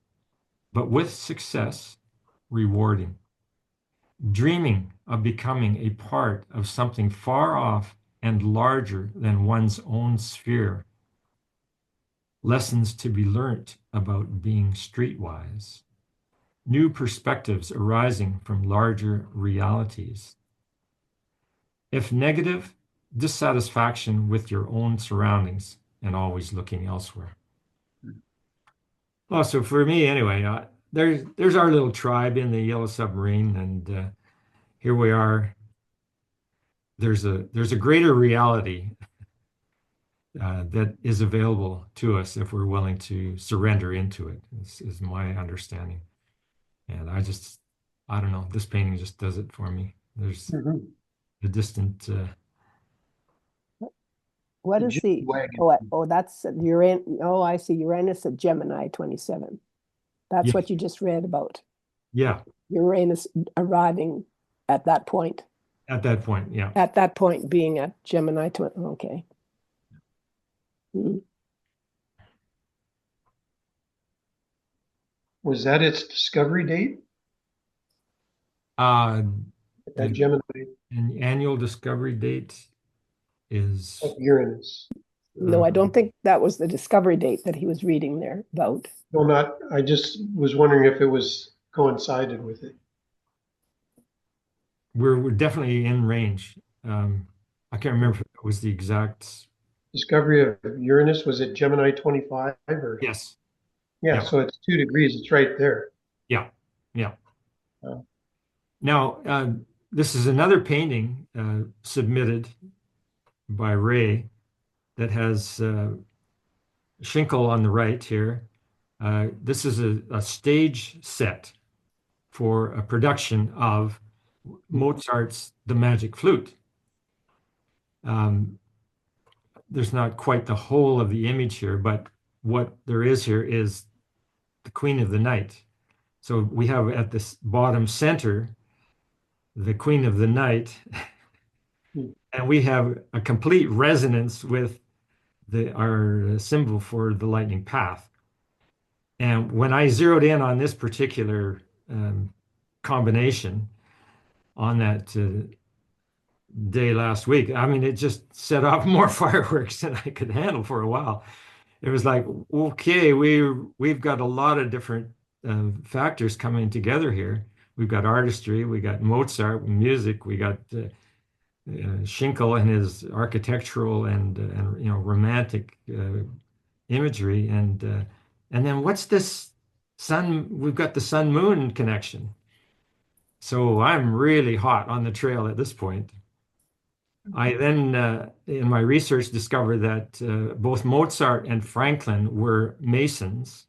but with success, rewarding. Dreaming of becoming a part of something far off and larger than one's own sphere. Lessons to be learnt about being streetwise. New perspectives arising from larger realities. If negative, dissatisfaction with your own surroundings and always looking elsewhere. Oh, so for me anyway, there's our little tribe in the Yellow Submarine, and here we are. There's a greater reality that is available to us if we're willing to surrender into it, is my understanding. And I don't know, this painting just does it for me. There's the distant. What is the, that's Uranus. Oh, I see, Uranus at Gemini 27. That's Yes. what you just read about. Yeah, Uranus arriving at that point. at that point, yeah. At that point being at Gemini 20. Okay. Was that its discovery date? That Gemini An annual discovery date is of Uranus. No, I don't think that was the discovery date that he was reading there about. No, I just was wondering if it was coincided with it. we're definitely in range. I can't remember if it was the exact. Discovery of Uranus, was it Gemini 25 or? Yes. Yeah, Yeah. so it's 2 degrees. It's right there. Yeah. Oh. Now, this is another painting submitted by Ray that has Schinkel on the right here. This is a stage set for a production of Mozart's The Magic Flute. There's not quite the whole of the image here, but what there is here is the Queen of the Night. So we have at the bottom center the Queen of the Night, and we have a complete resonance with our symbol for the lightning path. And when I zeroed in on this particular combination on that day last week, I mean, it just set off more fireworks than I could handle for a while. It was like, okay, we've got a lot of different factors coming together here. We've got artistry, we got Mozart, music, we got Schinkel and his architectural and romantic imagery, and then what's this sun? We've got the sun-moon connection. So I'm really hot on the trail at this point. I then, in my research, discovered that both Mozart and Franklin were Masons.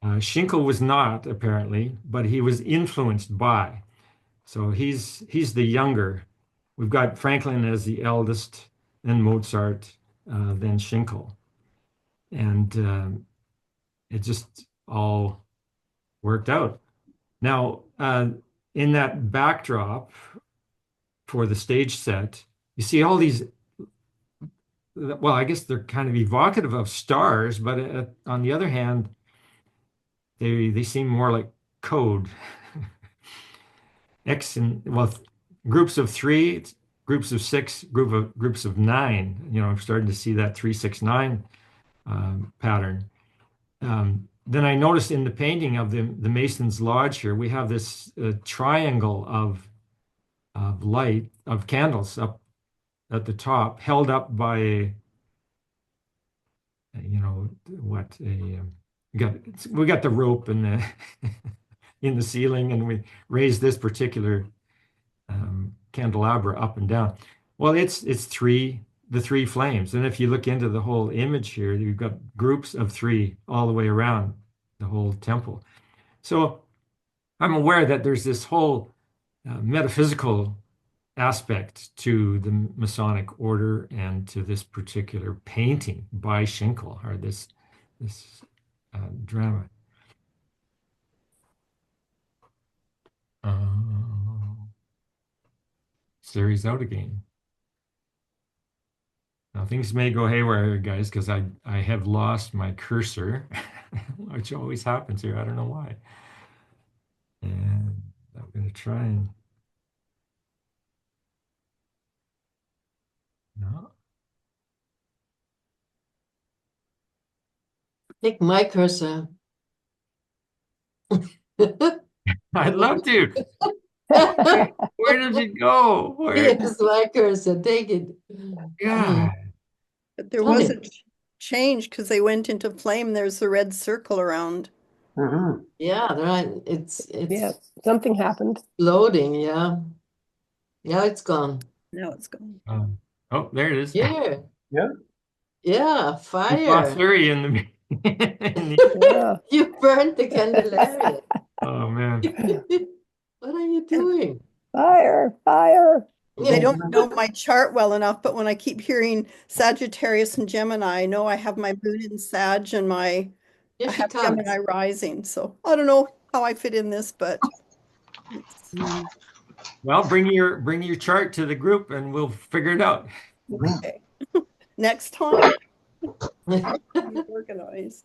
Schinkel was not, apparently, but he was influenced by. So he's the younger. We've got Franklin as the eldest, then Mozart, then Schinkel. And it just all worked out. Now, in that backdrop for the stage set, you see all these, well, I guess they're kind of evocative of stars, but on the other hand, they seem more like code. Groups of 3, groups of 6, groups of 9. I'm starting to see that 3-6-9 pattern. Then I noticed in the painting of the Masons Lodge here, we have this triangle of light, of candles up at the top, held up by a we got the rope and the in the ceiling, and we raise this particular candelabra up and down. Well, it's the three flames, and if you look into the whole image here, you've got groups of three all the way around the whole temple. So I'm aware that there's this whole metaphysical aspect to the Masonic order and to this particular painting by Schinkel, or this drama. Series out again. Now things may go haywire, guys, because I have lost my cursor, which always happens here. I don't know why. And I'm going to try and no. Take my cursor. I'd love to. Where did it go? Here's my cursor. Take it. Yeah. But there was a change because they went into flame. There's the red circle around. Mhm. Yeah, right. It's Yeah, something happened. loading. Yeah. Yeah, it's gone. Now it's gone. Oh, there it is. Yeah. Yeah. Yeah, You saw fire. Flurry in the. Yeah. You burned the Candelaria. Oh man. What are you doing? Fire, fire. They don't know my chart well enough, but when I keep hearing Sagittarius and Gemini, I know I have my moon in Sag and I Here she have comes. Gemini rising. So I don't know how I fit in this, but Well, bring your chart to the group and we'll figure it out. okay. Next time, organize.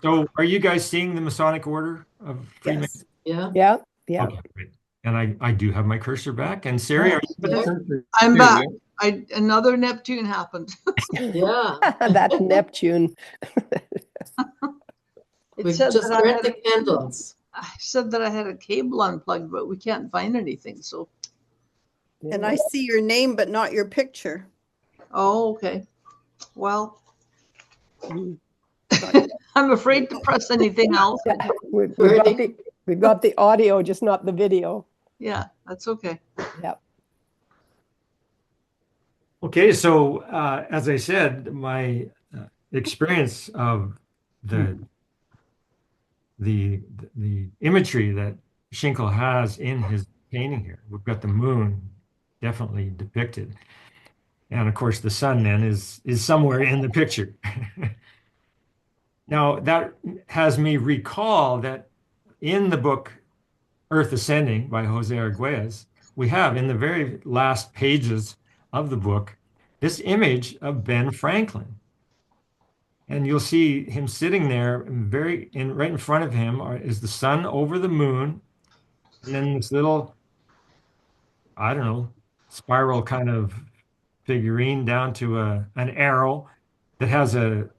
So, are you guys seeing the Masonic Order of Freemasons? Yeah. Yeah, yeah. Okay, great. And I do have my cursor back. And Sari, are you with us? I'm back. Another Neptune happened. Yeah. That Neptune. It We said just that burnt the candles. I said that I had a cable unplugged, but we can't find anything. So, And I see your name, but not your picture. oh, okay. Well, I'm afraid to press anything else. We've got the audio, just not the video. Yeah, that's okay. Yep. Okay, so as I said, my experience of the imagery that Schinkel has in his painting here, we've got the moon definitely depicted, and of course the sun then is somewhere in the picture. Now that has me recall that in the book Earth Ascending by Jose Arguelles, we have in the very last pages of the book this image of Ben Franklin. And you'll see him sitting there right in front of him is the sun over the moon. And then this little, I don't know, spiral kind of figurine down to an arrow that has a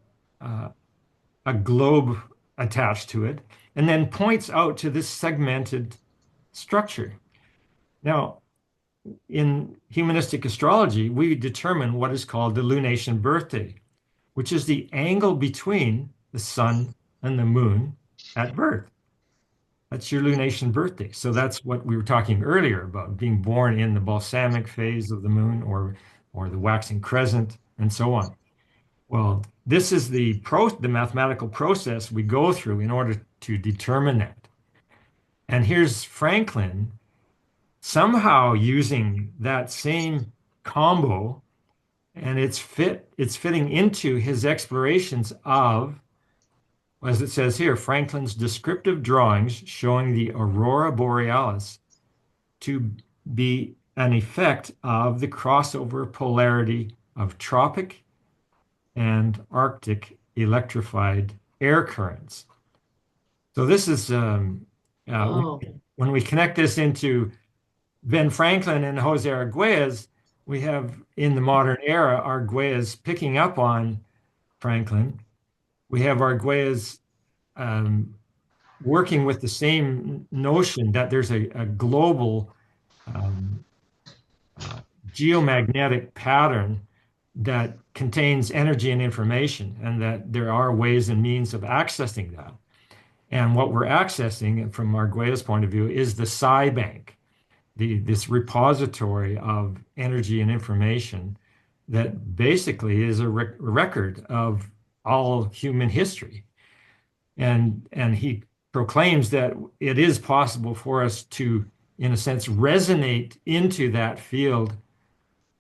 globe attached to it, and then points out to this segmented structure. Now, in humanistic astrology, we determine what is called the lunation birthday, which is the angle between the sun and the moon at birth. That's your lunation birthday. So that's what we were talking earlier about, being born in the balsamic phase of the moon or the waxing crescent and so on. Well, this is the mathematical process we go through in order to determine that. And here's Franklin somehow using that same combo, and it's fitting into his explorations of, as it says here, Franklin's descriptive drawings showing the aurora borealis to be an effect of the crossover polarity of tropic and Arctic electrified air currents. So this is when we connect this into Ben Franklin and Jose Arguelles, we have in the modern era Arguelles picking up on Franklin. We have Arguelles working with the same notion that there's a global geomagnetic pattern that contains energy and information, and that there are ways and means of accessing that. And what we're accessing from Arguelles' point of view is the psi bank, this repository of energy and information that basically is a record of all human history. And he proclaims that it is possible for us to, in a sense, resonate into that field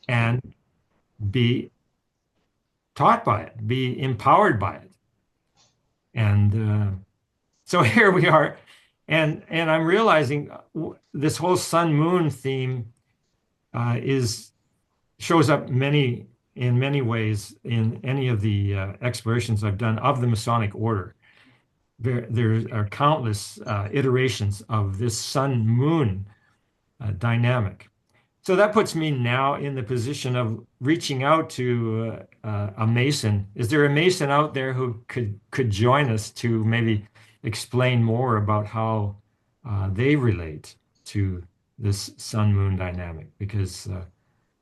and be taught by it, be empowered by it. And so here we are. And I'm realizing this whole sun moon theme shows up in many ways in any of the explorations I've done of the Masonic Order. There are countless iterations of this sun moon dynamic. So that puts me now in the position of reaching out to a Mason. Is there a Mason out there who could join us to maybe explain more about how they relate to this sun-moon dynamic? Because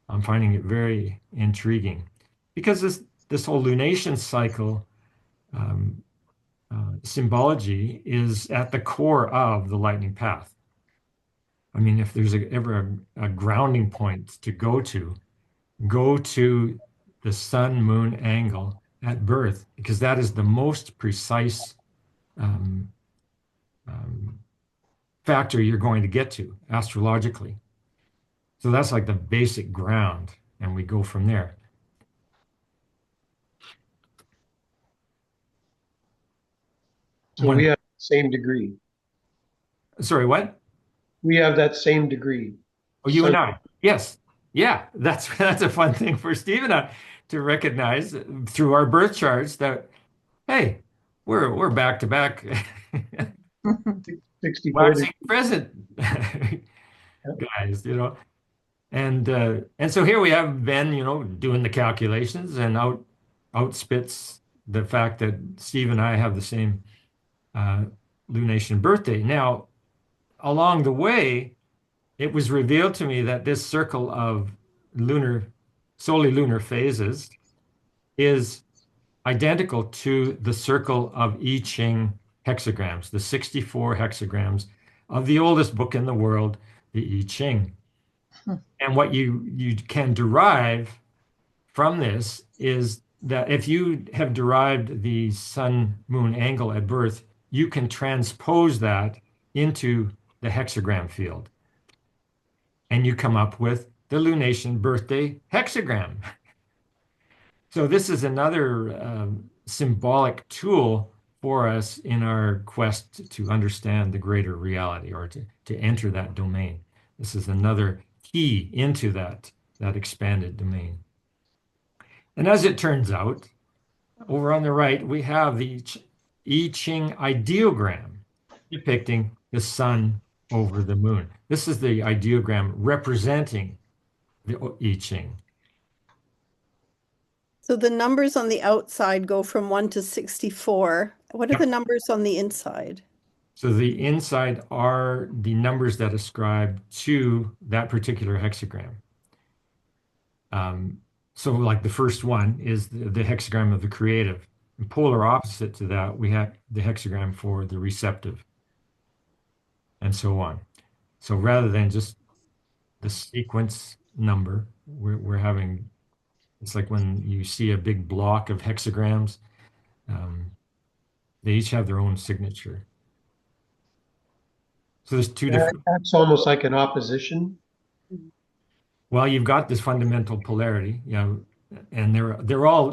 I'm finding it very intriguing. Because this whole lunation cycle symbology is at the core of the lightning path. I mean, if there's ever a grounding point to go to the sun-moon angle at birth, because that is the most precise factor you're going to get to astrologically. So that's like the basic ground, and we go from there. So we have the same degree. Sorry, what? We have that same degree. Oh, you and I. Yes. Yeah, that's a fun thing for Steve and I to recognize through our birth charts that, hey, we're back to back. 64 waxing present guys, and so here we have Ben, doing the calculations, and outspits the fact that Steve and I have the same lunation birthday. Now, along the way, it was revealed to me that this circle of solely lunar phases is identical to the circle of I Ching hexagrams, the 64 hexagrams of the oldest book in the world, the I Ching. And what you can derive from this is that if you have derived the sun-moon angle at birth, you can transpose that into the hexagram field. And you come up with the lunation birthday hexagram. So this is another symbolic tool for us in our quest to understand the greater reality, or to enter that domain. This is another key into that expanded domain. And as it turns out, over on the right, we have the I Ching ideogram depicting the sun over the moon. This is the ideogram representing the I Ching. So the numbers on the outside go from 1 to 64. What are the numbers on the inside? So the inside are the numbers that ascribe to that particular hexagram. So like the first one is the hexagram of the creative. And polar opposite to that, we have the hexagram for the receptive, and so on. So rather than just the sequence number, we're having, it's like when you see a big block of hexagrams, they each have their own signature. So there's two different. That's almost like an opposition. Well, you've got this fundamental polarity, and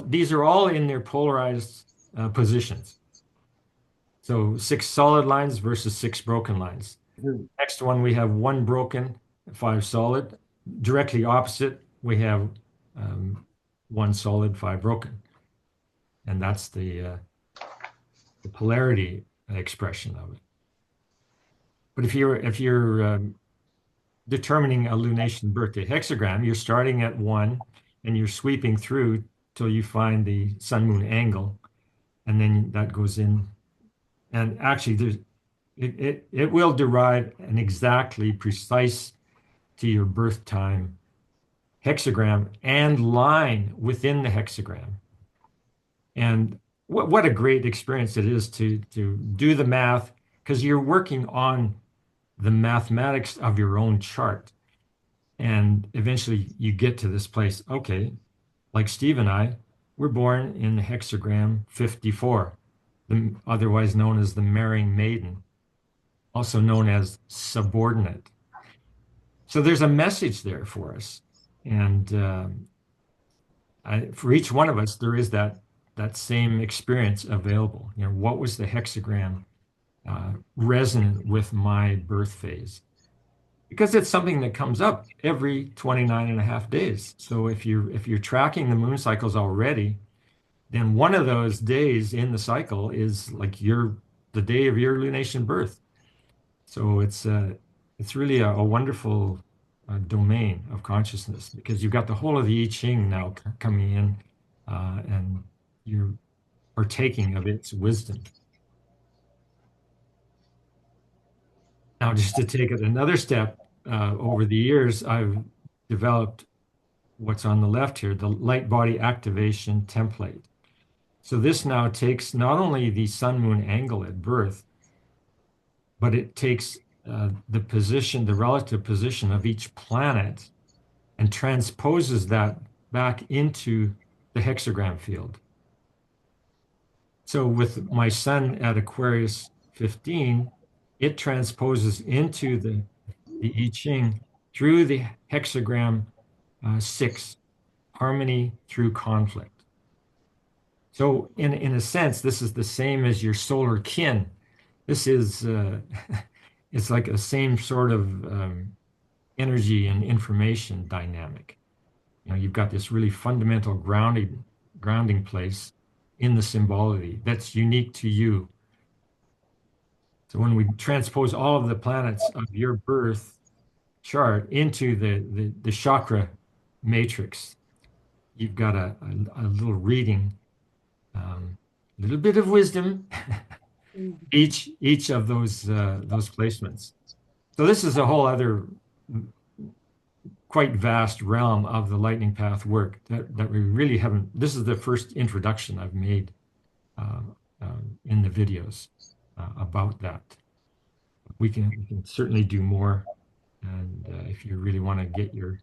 these are all in their polarized positions. So 6 solid lines versus 6 broken lines. Next one, we have 1 broken, 5 solid. Directly opposite, we have 1 solid, 5 broken. And that's the polarity expression of it. But if you're determining a lunation birthday hexagram, you're starting at 1 and you're sweeping through till you find the sun-moon angle, and then that goes in. And actually, it will derive an exactly precise to your birth time hexagram and line within the hexagram. And what a great experience it is to do the math, because you're working on the mathematics of your own chart. And eventually you get to this place. Okay, like Steve and I, we're born in the hexagram 54, otherwise known as the marrying maiden, also known as subordinate. So there's a message there for us. And for each one of us, there is that same experience available. You know, what was the hexagram resonant with my birth phase? Because it's something that comes up every 29 and a half days. So if you're tracking the moon cycles already, then one of those days in the cycle is like the day of your lunation birth. So it's really a wonderful domain of consciousness, because you've got the whole of the I Ching now coming in, and you're partaking of its wisdom. Now, just to take it another step, over the years, I've developed what's on the left here, the light body activation template. So this now takes not only the sun-moon angle at birth, but it takes the relative position of each planet and transposes that back into the hexagram field. So with my sun at Aquarius 15, it transposes into the I Ching through the hexagram 6, harmony through conflict. So in a sense, this is the same as your solar kin. This is, it's like a same sort of energy and information dynamic. You know, you've got this really fundamental grounding place in the symbology that's unique to you. So when we transpose all of the planets of your birth chart into the chakra matrix, you've got a little reading, a little bit of wisdom, each of those placements. So this is a whole other quite vast realm of the lightning path work that we really haven't. This is the first introduction I've made in the videos about that. We can certainly do more, and if you really want to get your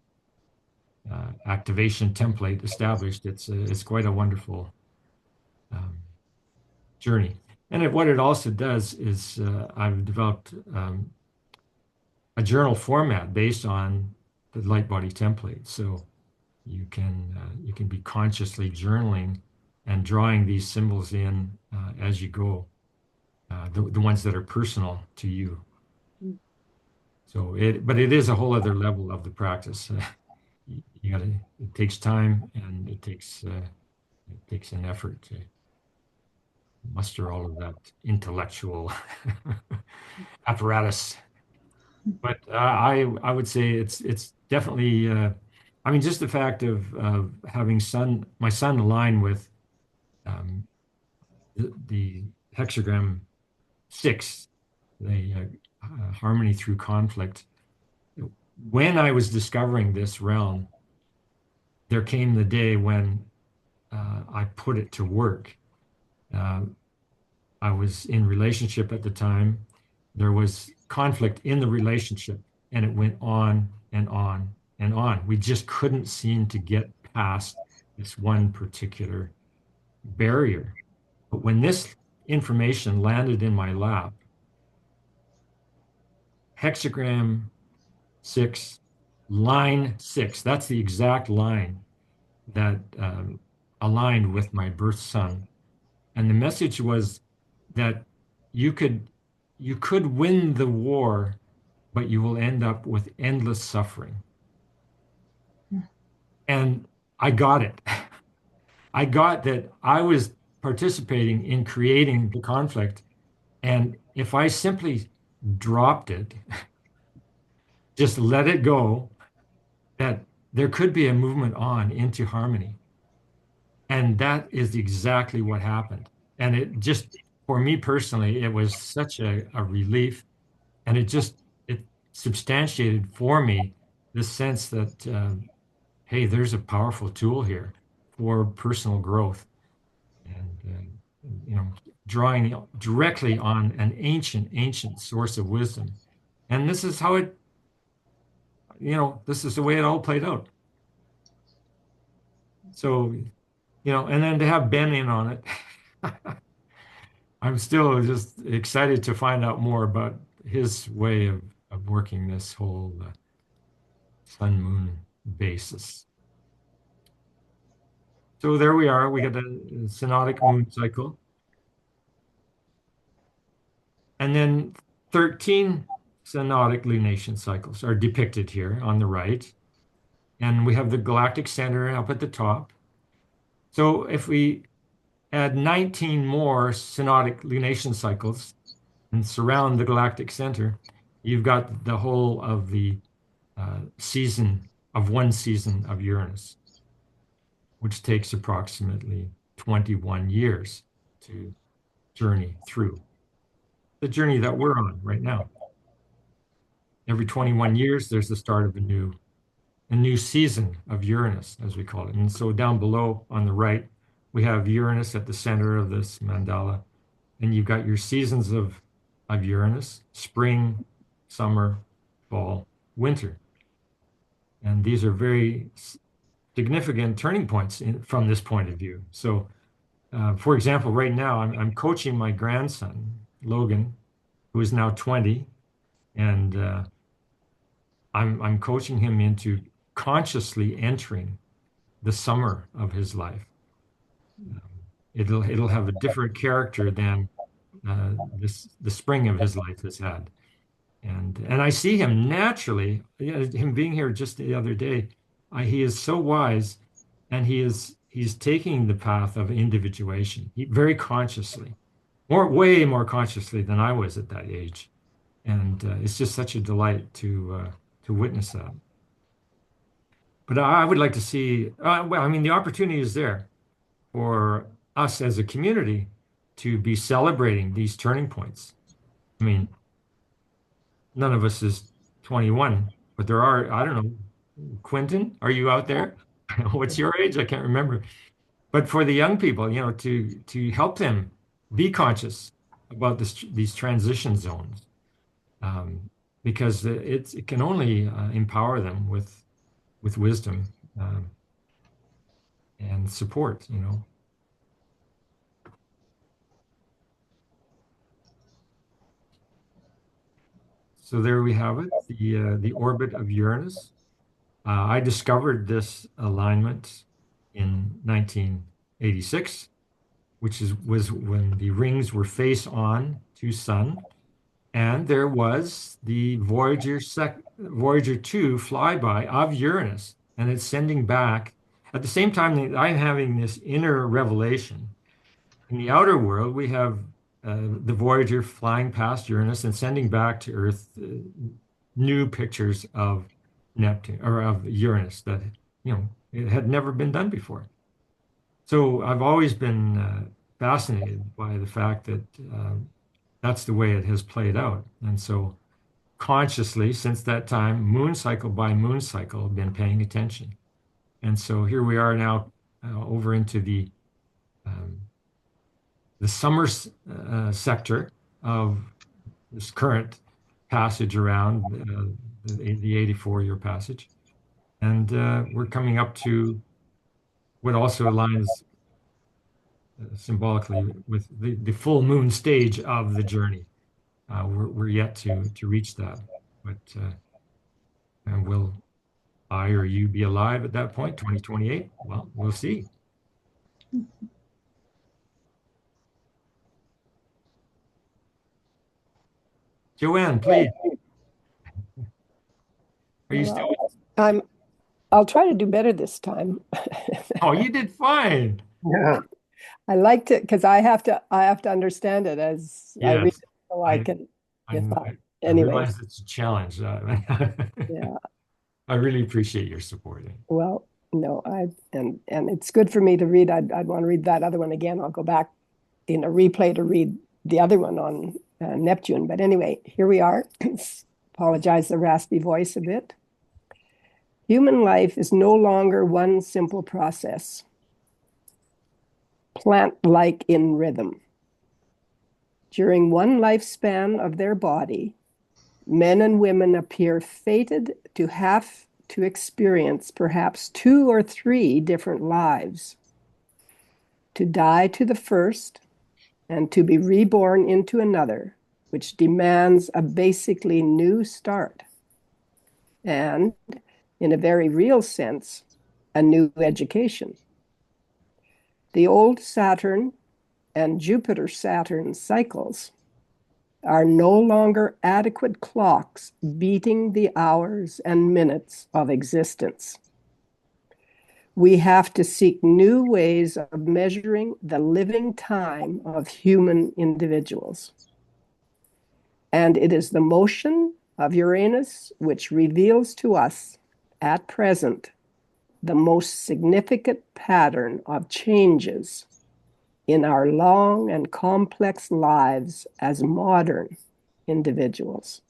activation template established, it's quite a wonderful journey. And what it also does is I've developed a journal format based on the light body template. So you can be consciously journaling and drawing these symbols in as you go, the ones that are personal to you. So but it is a whole other level of the practice. It takes time, and it takes an effort to muster all of that intellectual apparatus. But I would say it's definitely, I mean, just the fact of having my sun align with the hexagram 6, the harmony through conflict. When I was discovering this realm, there came the day when I put it to work. I was in relationship at the time. There was conflict in the relationship, and it went on and on and on. We just couldn't seem to get past this one particular barrier. But when this information landed in my lap, hexagram 6, line 6, that's the exact line that aligned with my birth sun. And the message was that you could win the war, but you will end up with endless suffering. And I got it. I got that I was participating in creating the conflict. And if I simply dropped it, just let it go, that there could be a movement on into harmony. And that is exactly what happened. And it just, for me personally, it was such a relief. And it substantiated for me the sense that hey, there's a powerful tool here for personal growth, and drawing directly on an ancient source of wisdom. And this is how it, this is the way it all played out. So, and then to have Ben in on it, I'm still just excited to find out more about his way of working this whole sun-moon basis. So there we are. We got a synodic moon cycle. And then 13 synodic lunation cycles are depicted here on the right. And we have the galactic center up at the top. So if we add 19 more synodic lunation cycles and surround the galactic center, you've got the whole of the one season of Uranus, which takes approximately 21 years to journey through. The journey that we're on right now. Every 21 years, there's the start of a new season of Uranus, as we call it. And so down below on the right, we have Uranus at the center of this mandala. And you've got your seasons of Uranus: spring, summer, fall, winter. And these are very significant turning points from this point of view. So, for example, right now, I'm coaching my grandson, Logan, who is now 20, and I'm coaching him into consciously entering the summer of his life. It'll have a different character than the spring of his life has had, and I see him naturally. Him being here just the other day, he is so wise, and he's taking the path of individuation very consciously. Way more consciously than I was at that age, and it's just such a delight to witness that. But I would like to see. The opportunity is there for us as a community to be celebrating these turning points. I mean, none of us is 21, but there are. I don't know. Quentin, are you out there? What's your age? I can't remember. But for the young people, to help them be conscious about these transition zones, because it can only empower them with wisdom and support. So there we have it, the orbit of Uranus. I discovered this alignment in 1986. Which was when the rings were face on to Sun, and there was the Voyager 2 flyby of Uranus, and it's sending back at the same time that I'm having this inner revelation. In the outer world, we have the Voyager flying past Uranus and sending back to Earth new pictures of Neptune or of Uranus that it had never been done before. So I've always been fascinated by the fact that that's the way it has played out. And so consciously, since that time, moon cycle by moon cycle, I've been paying attention. And so here we are now over into the summer sector of this current passage around the 84-year passage. And we're coming up to what also aligns symbolically with the full moon stage of the journey. We're yet to reach that, but and will I or you be alive at that point, 2028? Well, we'll see. Joanne, please. Are you still? I'll try to do better this time. Oh, you did fine. Yeah. I liked it because I have to understand it as I read Yes, it, so I can. I Anyway, realize it's a challenge. yeah. I really appreciate your supporting. Well, no, and it's good for me to read. I'd want to read that other one again. I'll go back in a replay to read the other one on Neptune. But anyway, here we are. Apologize the raspy voice a bit. Human life is no longer one simple process, plant-like in rhythm. During one lifespan of their body, men and women appear fated to have to experience perhaps 2 or 3 different lives, to die to the first and to be reborn into another, which demands a basically new start. And, in a very real sense, a new education. The old Saturn and Jupiter-Saturn cycles are no longer adequate clocks beating the hours and minutes of existence. We have to seek new ways of measuring the living time of human individuals. And it is the motion of Uranus which reveals to us at present the most significant pattern of changes in our long and complex lives as modern individuals.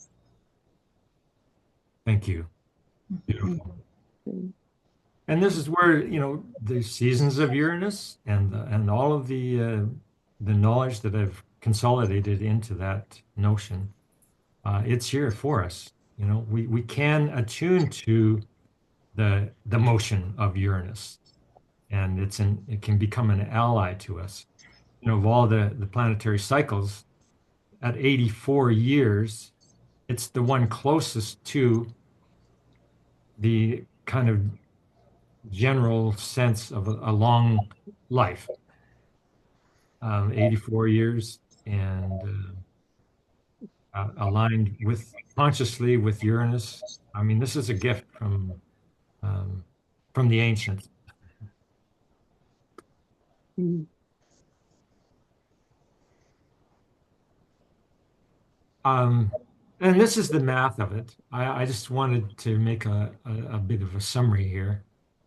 Thank you. Beautiful. And this is where, the seasons of Uranus and all of the knowledge that I've consolidated into that notion, it's here for us. We can attune to the motion of Uranus, and it can become an ally to us. Of all the planetary cycles, at 84 years, it's the one closest to the kind of general sense of a long life. 84 years, and aligned consciously with Uranus. I mean, this is a gift from the ancients. Mm. And this is the math of it. I just wanted to make a bit of a summary here.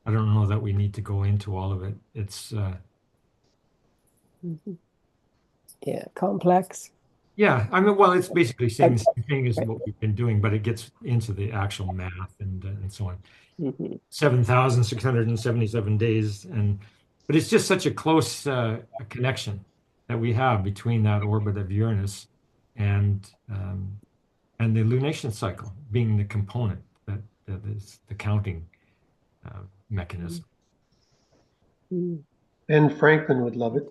I don't know that we need to go into all of it. It's Yeah, complex. yeah, I mean, well, it's basically saying the same thing as what we've been doing, but it gets into the actual math and so on. 7,677 days, but it's just such a close connection that we have between that orbit of Uranus and the lunation cycle being the component that is the counting mechanism. Ben Franklin would love it.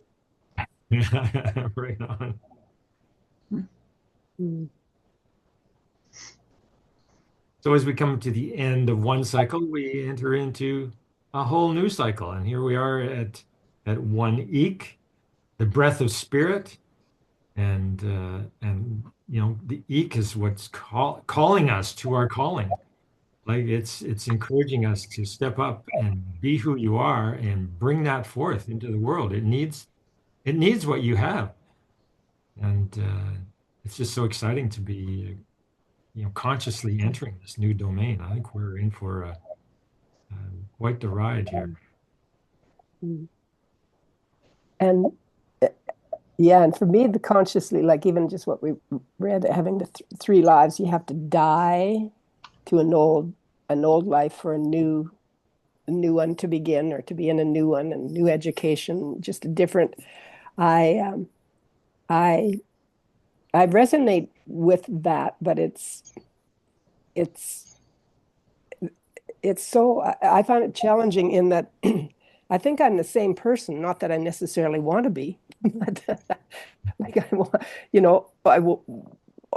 Right on. So as we come to the end of one cycle, we enter into a whole new cycle. And here we are at 1 Eek, the breath of spirit. And the Eek is what's calling us to our calling. Like it's encouraging us to step up and be who you are and bring that forth into the world. It needs what you have. And it's just so exciting to be consciously entering this new domain. I think we're in for quite the ride here. And yeah, and for me, the consciously, like even just what we read, having the 3 lives, you have to die to an old life for a new one to begin, or to be in a new one, and new education, just a different. I resonate with that, but it's so, I find it challenging in that I think I'm the same person, not that I necessarily want to be, but like I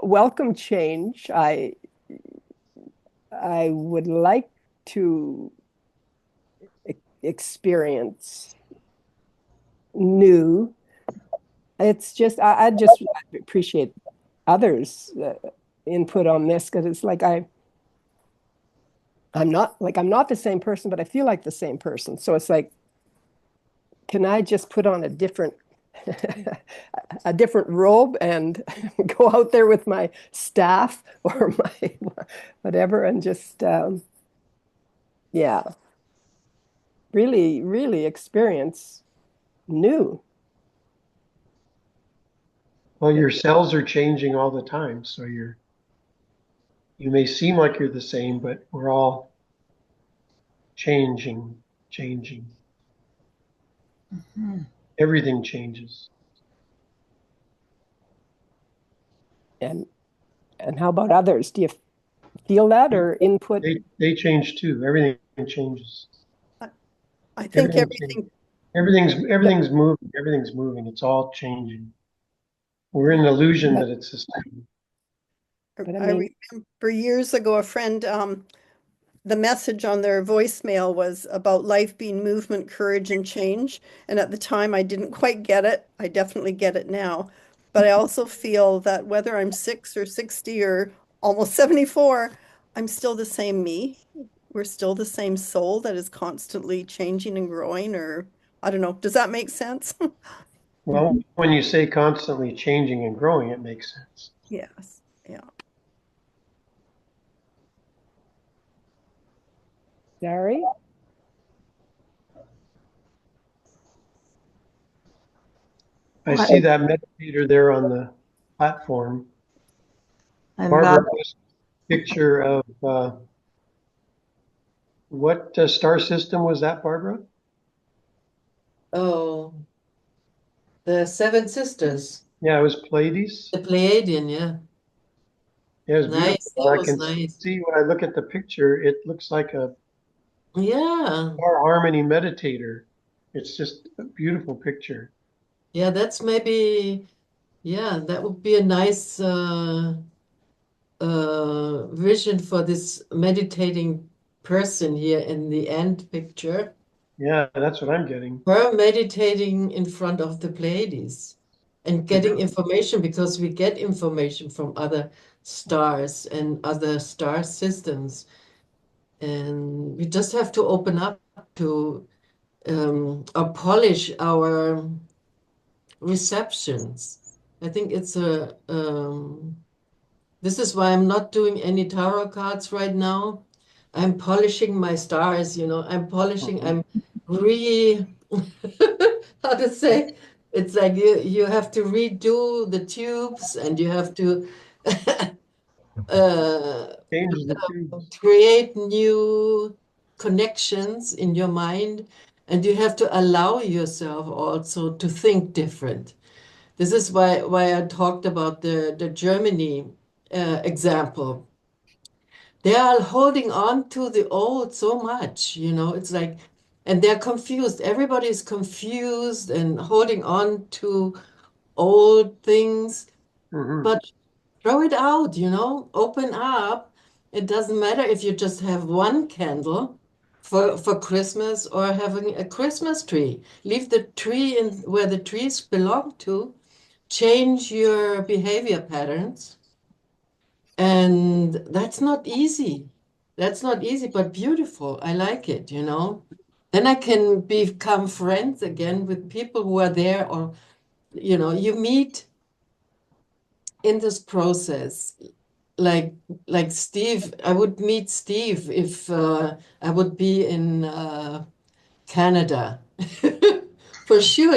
welcome change. I would like to experience new. It's just, I just appreciate others' input on this, because it's like I'm not the same person, but I feel like the same person. So it's like, can I just put on a different robe and go out there with my staff or my whatever, and just really, really experience new. Well, your cells are changing all the time, so you may seem like you're the same, but we're all changing. Everything changes. And how about others? Do you feel that or input? They change too. Everything changes. I think Everything everything, everything's moving. Everything's moving. It's all changing. We're in an illusion But- that it's the same. But I I mean- remember years ago, a friend, the message on their voicemail was about life being movement, courage, and change. And at the time, I didn't quite get it. I definitely get it now. But I also feel that whether I'm 6 or 60 or almost 74, I'm still the same me. We're still the same soul that is constantly changing and growing, or I don't know. Does that make sense? Well, when you say constantly changing and growing, it makes sense. Yes. Yeah. Sorry? I see that meditator there on the platform. I'm Barbara not, posted a picture of what star system was that, Barbara? Oh, the Seven Sisters, Yeah, it was Pleiades. the Pleiadian, yeah. Yeah, it was Nice, beautiful. that I was can nice. see when I look at the picture, it looks like a Yeah, star harmony meditator. It's just a beautiful picture. yeah, that's maybe, yeah, that would be a nice vision for this meditating person here in the end picture. Yeah, that's what I'm getting. Her meditating in front of the Pleiades and getting information, because we get information from other stars and other star systems. And we just have to open up to or polish our receptions. I think it's this is why I'm not doing any tarot cards right now. I'm polishing my stars, I'm polishing, I'm how to say, it's like you have to redo the tubes and you have to Change the tubes. create new connections in your mind, and you have to allow yourself also to think different. This is why I talked about the Germany example. They are holding on to the old so much, it's like, and they're confused. Everybody is confused and holding on to old things, Mhm. but throw it out, open up. It doesn't matter if you just have one candle for Christmas or having a Christmas tree. Leave the tree in where the trees belong to. Change your behavior patterns. And that's not easy. That's not easy, but beautiful. I like it, Then I can become friends again with people who are there, or, you meet in this process. Like Steve, I would meet Steve if I would be in Canada. For sure,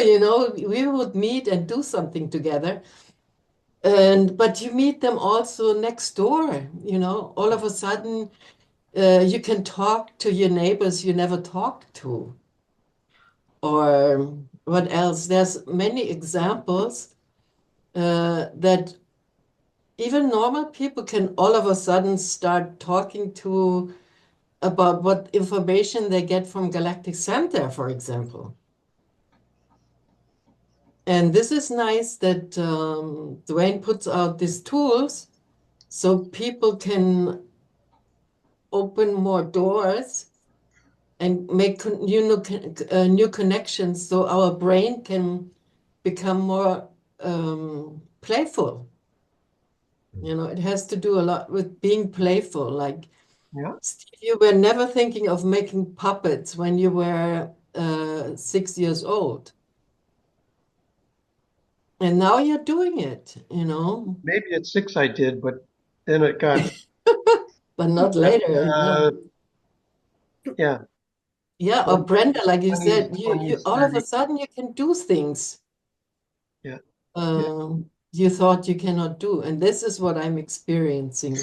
we would meet and do something together. But you meet them also next door, all of a sudden you can talk to your neighbors you never talked to. Or what else? There's many examples that even normal people can all of a sudden start talking to about what information they get from Galactic Center, for example. And this is nice that Dwayne puts out these tools so people can open more doors and make new connections so our brain can become more playful. It has to do a lot with being playful. Like, Yeah. Steve, you were never thinking of making puppets when you were 6 years old. And now you're doing it, Maybe at 6 I did, but then it got but not later. yeah. Yeah, or Brenda, like you 20s, said, you 20s, all of a 30s. sudden you can do things Yeah. you thought you cannot do. And this is what I'm experiencing.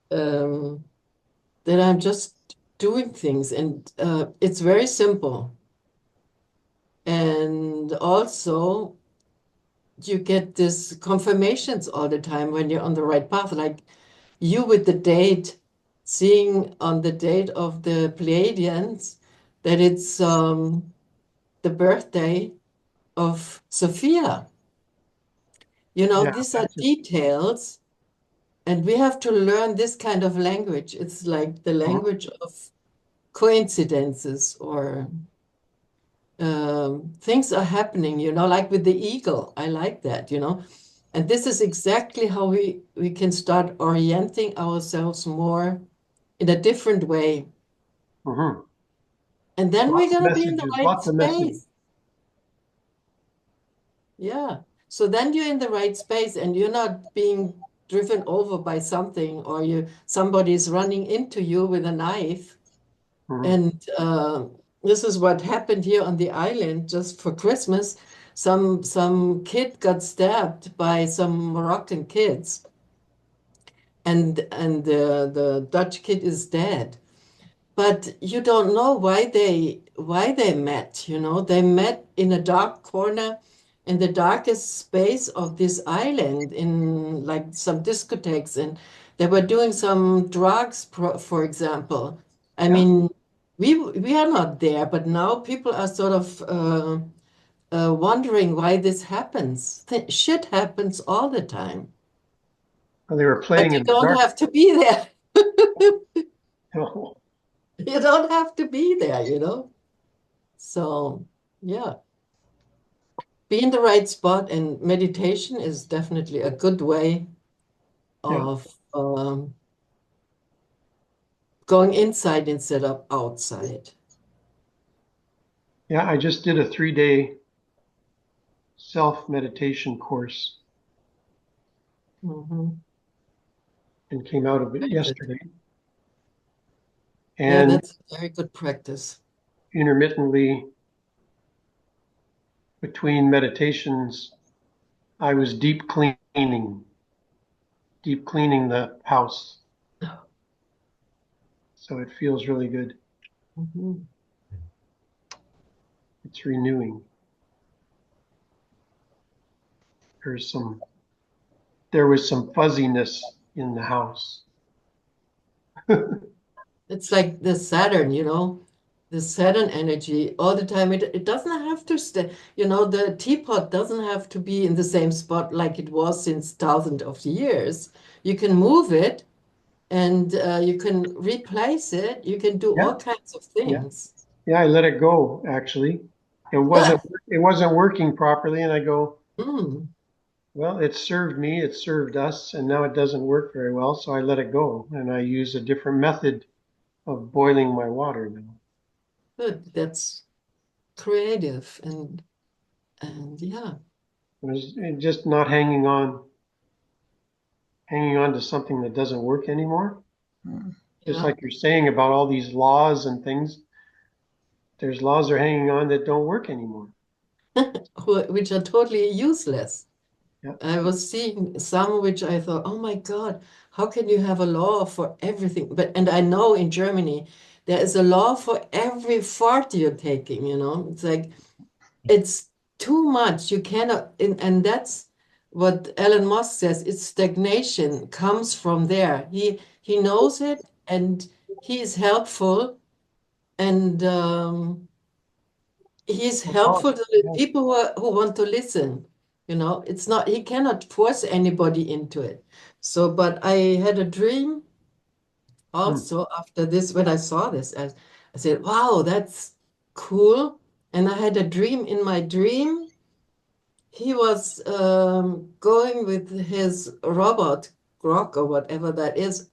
That I'm just doing things, and it's very simple. And also, you get this confirmations all the time when you're on the right path, like you with the date, seeing on the date of the Pleiadians that it's the birthday of Sophia. You know, Yeah, these are details, and we have to learn this kind of language. It's like the language of coincidences, or things are happening, you know, like with the eagle. I like that, you know. And this is exactly how we can start orienting ourselves more in a different way. Mhm. And then we're Lots of going to be in the messages, right lots of messages. space. Yeah. So then you're in the right space and you're not being driven over by something, or somebody's running into you with a knife. Mhm. And this is what happened here on the island just for Christmas. Some kid got stabbed by some Moroccan kids, and the Dutch kid is dead. But you don't know why they met, you know. They met in a dark corner in the darkest space of this island, in like some discotheques, and they were doing some drugs, for example. I Yeah. mean, we are not there, but now people are sort of wondering why this happens. Shit happens all the time, Well, they were but playing you in the don't dark. have to be there. Oh, You don't have to be there, you know. So, yeah, be in the right spot, and meditation is definitely a good way yeah. of going inside instead of outside. Yeah, I just did a 3-day self-meditation course Mhm. and came out of it Very good. yesterday. Yeah, And that's a very good practice. intermittently between meditations, I was deep cleaning the house. So it feels really good. Mhm. It's renewing. There was some fuzziness in the house. It's like the Saturn, you know, the Saturn energy all the time. It doesn't have to stay, you know, the teapot doesn't have to be in the same spot like it was since thousands of years. You can move it, and you can replace it. You can do Yeah, all kinds of yeah, things. yeah. I let it go actually. It wasn't working properly, and I go, Mm, well, it served me, it served us, and now it doesn't work very well, so I let it go, and I use a different method of boiling my water now. good. That's creative, and yeah. It just not hanging on to something that doesn't work anymore. Just Yeah. like you're saying about all these laws and things, there's laws are hanging on that don't work anymore. Which are totally useless. Yeah, I was seeing some which I thought, oh my God, how can you have a law for everything? And I know in Germany there is a law for every fart you're taking, you know. It's like it's too much. You cannot, and that's what Elon Musk says. It's stagnation comes from there. He knows it, and he is helpful, and he's oh, helpful to the yeah. people who want to listen. You know, it's not, he cannot force anybody into it. So, but I had a dream Hmm. also after this, when I saw this, I said, wow, that's cool. And I had a dream. In my dream, he was going with his robot, Grok or whatever that is,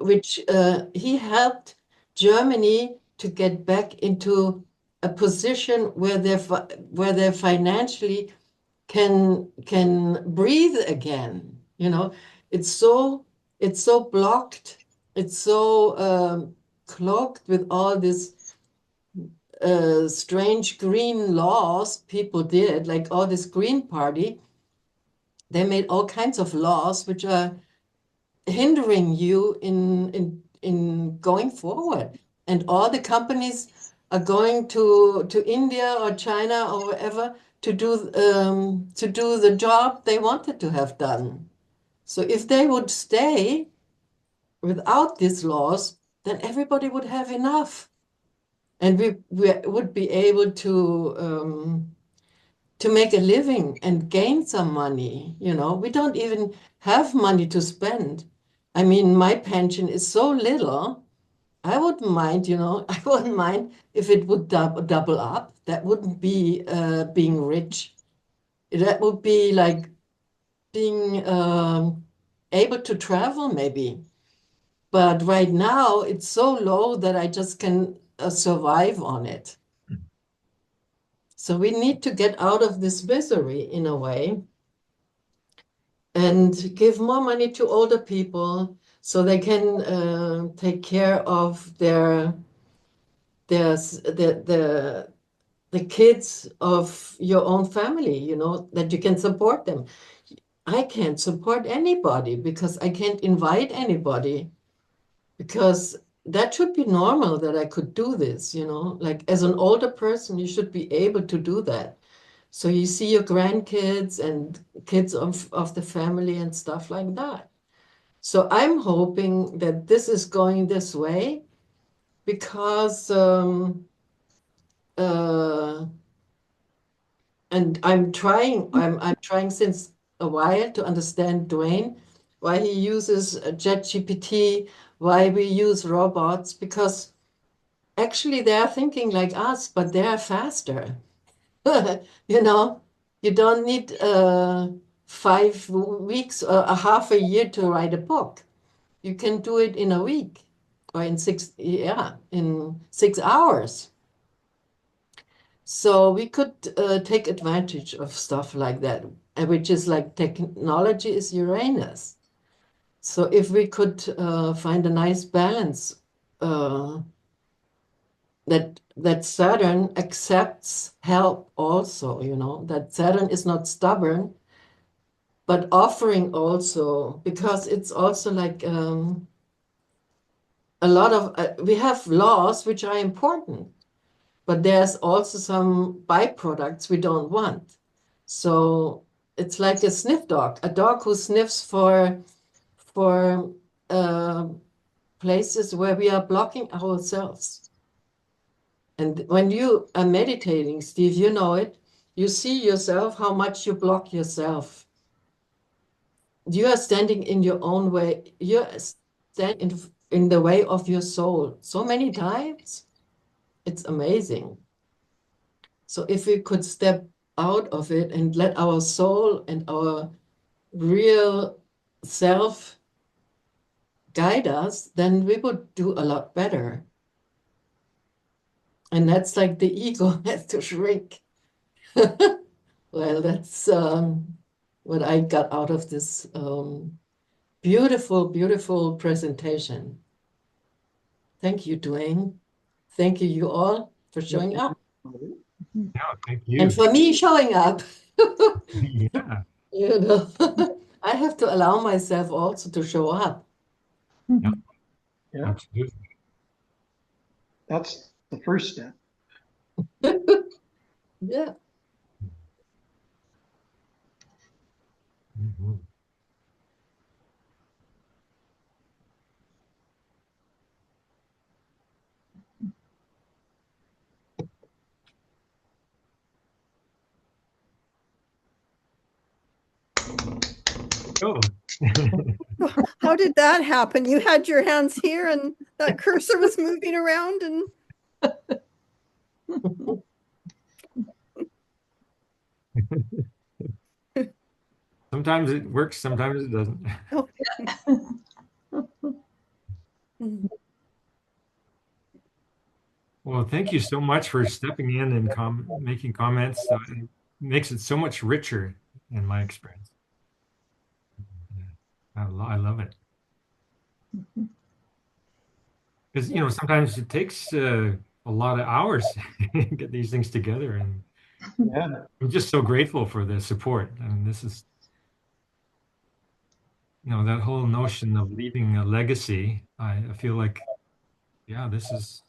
which he helped Germany to get back into a position where they financially can breathe again. You know, it's so blocked, it's so clogged with all this strange green laws people did, like all this Green Party. They made all kinds of laws which are hindering you in going forward. And all the companies are going to India or China or wherever to do the job they wanted to have done. So if they would stay without these laws, then everybody would have enough. And we would be able to make a living and gain some money. You know, we don't even have money to spend. I mean, my pension is so little. I wouldn't mind, you know, I wouldn't mind if it would double up. That wouldn't be being rich. That would be like being able to travel, maybe. But right now, it's so low that I just can survive on it. So we need to get out of this misery in a way and give more money to older people so they can take care of the kids of your own family, you know, that you can support them. I can't support anybody because I can't invite anybody, because that should be normal that I could do this, you know, like as an older person, you should be able to do that. So you see your grandkids and kids of the family and stuff like that. So I'm hoping that this is going this way because and I'm trying since a while to understand Dwayne, why he uses ChatGPT, why we use robots, because actually they are thinking like us, but they are faster. You know, you don't need 5 weeks or a half a year to write a book. You can do it in a week or in 6 hours. So we could take advantage of stuff like that, which is like technology is Uranus. So if we could find a nice balance that Saturn accepts help also, you know, that Saturn is not stubborn, but offering also, because it's also like a lot of, we have laws which are important, but there's also some byproducts we don't want. So it's like a sniff dog, a dog who sniffs for places where we are blocking ourselves. And when you are meditating, Steve, you know it, you see yourself, how much you block yourself. You are standing in your own way. You're standing in the way of your soul so many times. It's amazing. So if we could step out of it and let our soul and our real self guide us, then we would do a lot better. And that's like the ego has to shrink. Well, that's what I got out of this beautiful, beautiful presentation. Thank you, Dwayne. Thank you, you all, for showing up. Yeah, thank you. And for me showing up. Yeah. You know, I have to allow myself also to show up. Yeah. Yeah, Absolutely. that's the first step. Yeah. Mhm. Oh. How did that happen? You had your hands here and that cursor was moving around and Sometimes it works, sometimes it doesn't. oh. Well, thank you so much for stepping in and making comments. It makes it so much richer in my experience. I love it. Because, you know, sometimes it takes a lot of hours to get these things together. And Yeah, I'm just so grateful for the support. I mean, this is, you know, that whole notion of leaving a legacy. I feel like, yeah, this is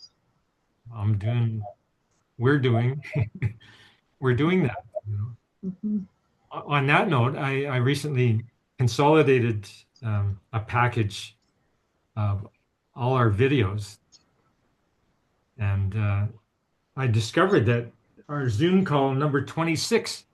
I'm doing, we're doing, we're doing that. You know. Mhm. On that note, I recently consolidated a package of all our videos, and I discovered that our Zoom call number 26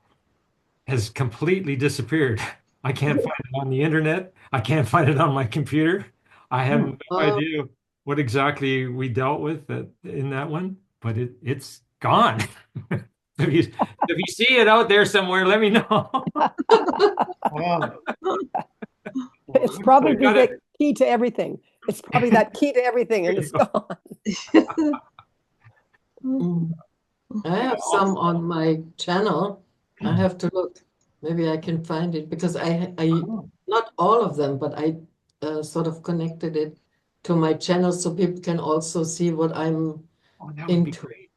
has completely disappeared. I can't find it on the internet. I can't find it on my computer. I have no Oh, idea what exactly we dealt with in that one, but it's gone. If you see it out there somewhere, let me know. Wow. It's Good for probably I got the it. key to everything. It's probably that key to everything, and There you it's go. gone. Mm. I have some on my channel. I have to look. Maybe I can find it because I Oh, not all of them, but I sort of connected it to my channel so people can also see what I'm Oh, that would be into. great.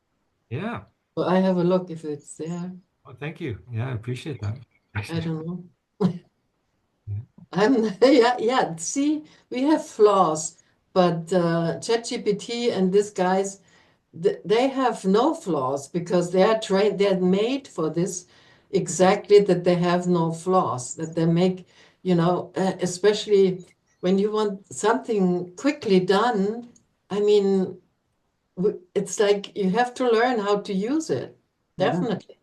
Yeah. So I have a look if it's there. Well, thank you. Yeah, I appreciate that. I don't know. Yeah. Yeah. See, we have flaws, but ChatGPT and these guys, they have no flaws because they are trained, they're made for this exactly that they have no flaws, that they make, especially when you want something quickly done. I mean, it's like you have to learn how to use it, mhm. definitely,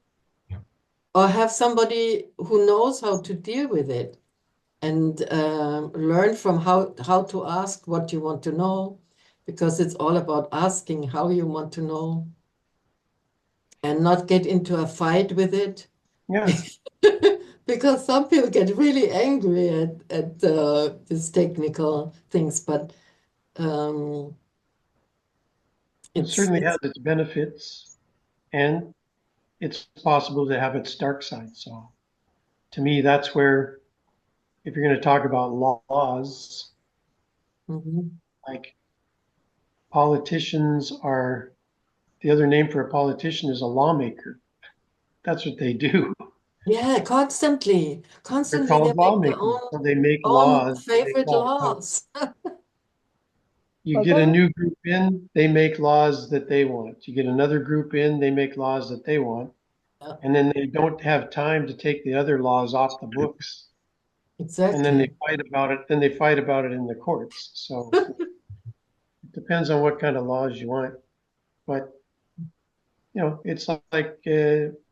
Yeah. or have somebody who knows how to deal with it and learn from how to ask what you want to know, because it's all about asking how you want to know and not get into a fight with it. Yeah, Because some people get really angry at these technical things, but um, it certainly has it's its benefits, and it's possible to have its dark side. So to me, that's where, if you're going to talk about laws, mhm. like politicians are, the other name for a politician is a lawmaker. That's what they do. Yeah, constantly, They're constantly they called make their lawmakers. So they make own laws, they make favorite laws. laws. You Well, get a doesn't new group in, they make laws that they want. You get another group in, they make laws that they want. Yeah, And then they don't have time to take the other laws off the books. And then they exactly. fight about it. Then they fight about it in the courts. So it depends on what kind of laws you want. But, it's like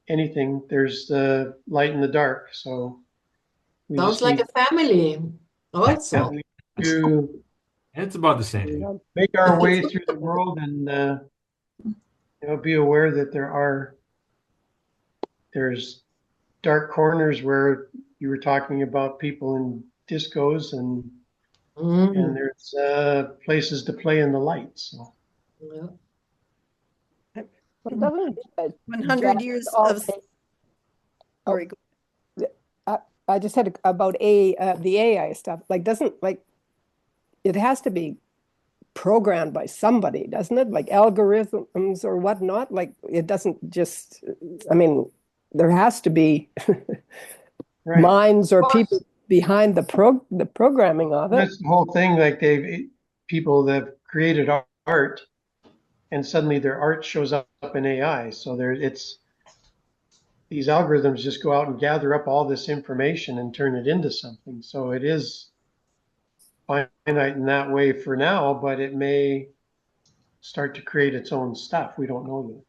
anything, there's the light and the dark. So we Sounds just like need, a family Yeah. also. we need to It's about the same. make our way through the world and, be aware that there's dark corners where you were talking about people in discos and Mm, there's places to play in the light. So yeah. well, doesn't 100 Jack years all of, oh, sorry, I, I just had about the AI stuff. Like, doesn't like it has to be programmed by somebody, doesn't it? Like algorithms or whatnot. Like it doesn't just. I mean, there has to be right. minds or Well, people behind the programming of it. that's the whole thing. Like people that have created art, and suddenly their art shows up in AI. So it's these algorithms just go out and gather up all this information and turn it into something. So it is finite in that way for now, but it may start to create its own stuff. We don't know yet.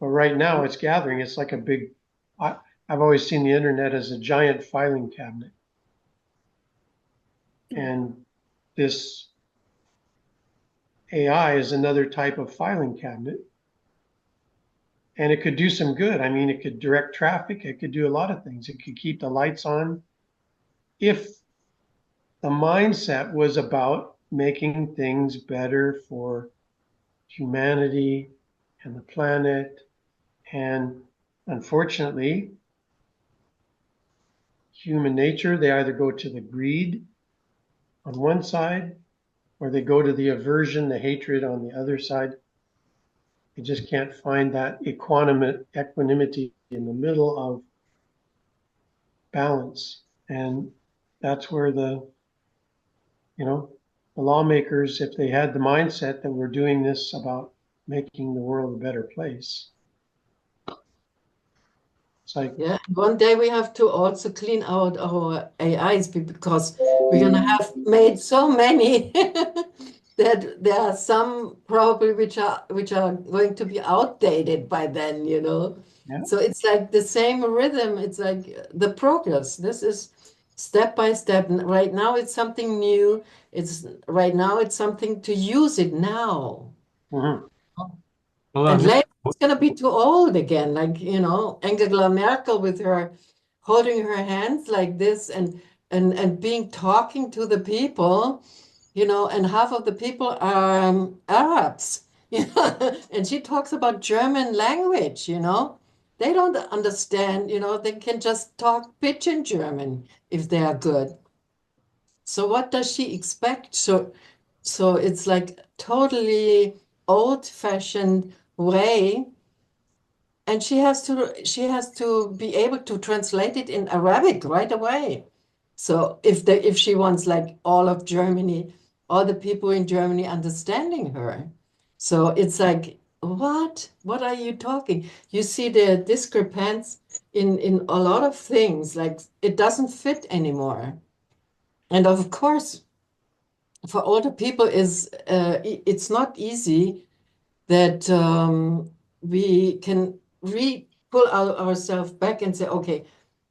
But right now it's gathering. It's like a big, I've always seen the internet as a giant filing cabinet. And this AI is another type of filing cabinet. And it could do some good. I mean, it could direct traffic. It could do a lot of things. It could keep the lights on if the mindset was about making things better for humanity and the planet. And unfortunately, human nature, they either go to the greed on one side or they go to the aversion, the hatred on the other side. They just can't find that equanimity in the middle of balance. And that's where the the lawmakers, if they had the mindset that we're doing this about making the world a better place. It's like, Yeah, one day we have to also clean out our AIs because we're gonna have made so many that there are some probably which are going to be outdated by then, you know. yeah, So it's like the same rhythm. It's like the progress. This is step by step. Right now it's something new. It's something to use it now. mhm. Well, And later it's going to be too old again. Like, you know, Angela Merkel with her holding her hands like this and being talking to the people, you know, and half of the people are Arabs, you know, and she talks about German language, you know. They don't understand, you know, they can just talk pidgin German if they are good. So what does she expect? So it's like totally old-fashioned way, and she has to be able to translate it in Arabic right away. So if she wants like all of Germany, all the people in Germany understanding her. So it's like, what are you talking? You see the discrepancy in a lot of things, like it doesn't fit anymore. And of course, for older people it's not easy that we can pull ourselves back and say, okay,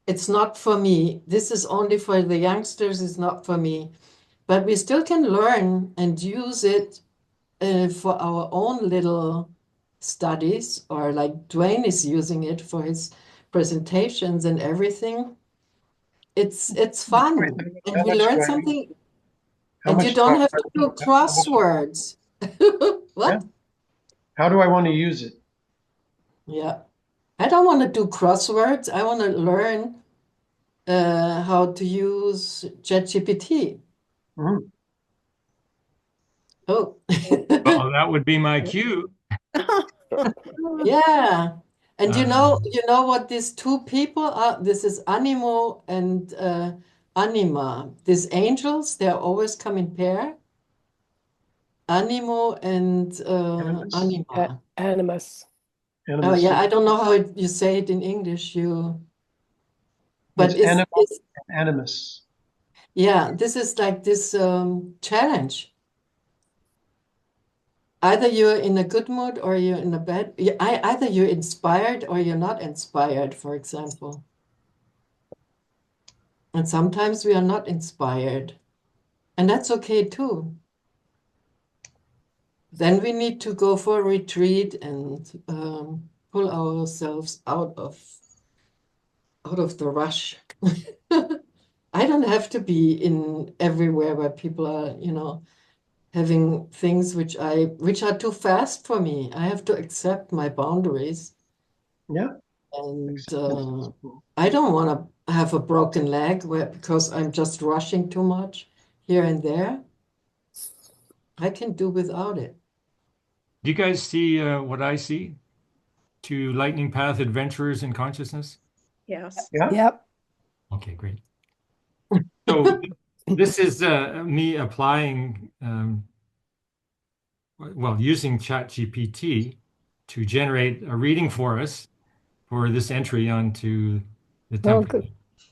it's not for me. This is only for the youngsters. It's not for me. But we still can learn and use it for our own little studies, or like Dwayne is using it for his presentations and everything. It's fun, and How we much do learn I, something, how and you much do don't I, have to do crosswords. yeah, What? how do I want to use it? Yeah. I don't want to do crosswords. I want to learn how to use ChatGPT. Mhm. Oh, oh, that would be my cue. yeah. And Uh, you know what these two people are? This is Animo and Anima. These angels, they're always come in pair. Animo and Animus? Anima. Animus. Oh Animus. yeah, I don't know how you say it in English. It's But animus and animus. yeah, this is like this challenge. Either you're in a good mood or you're in a bad. Either you're inspired or you're not inspired, for example. And sometimes we are not inspired, and that's okay too. Then we need to go for a retreat and pull ourselves out of the rush. I don't have to be in everywhere where people are, you know, having things which are too fast for me. I have to accept my boundaries. Yeah. And Acceptance is cool. I don't want to have a broken leg because I'm just rushing too much here and there. I can do without it. do you guys see what I see? To lightning path adventurers in consciousness? Yes. Yeah. Yep. Okay, great. So this is me applying, well, using ChatGPT to generate a reading for us for this entry onto the Oh, template good.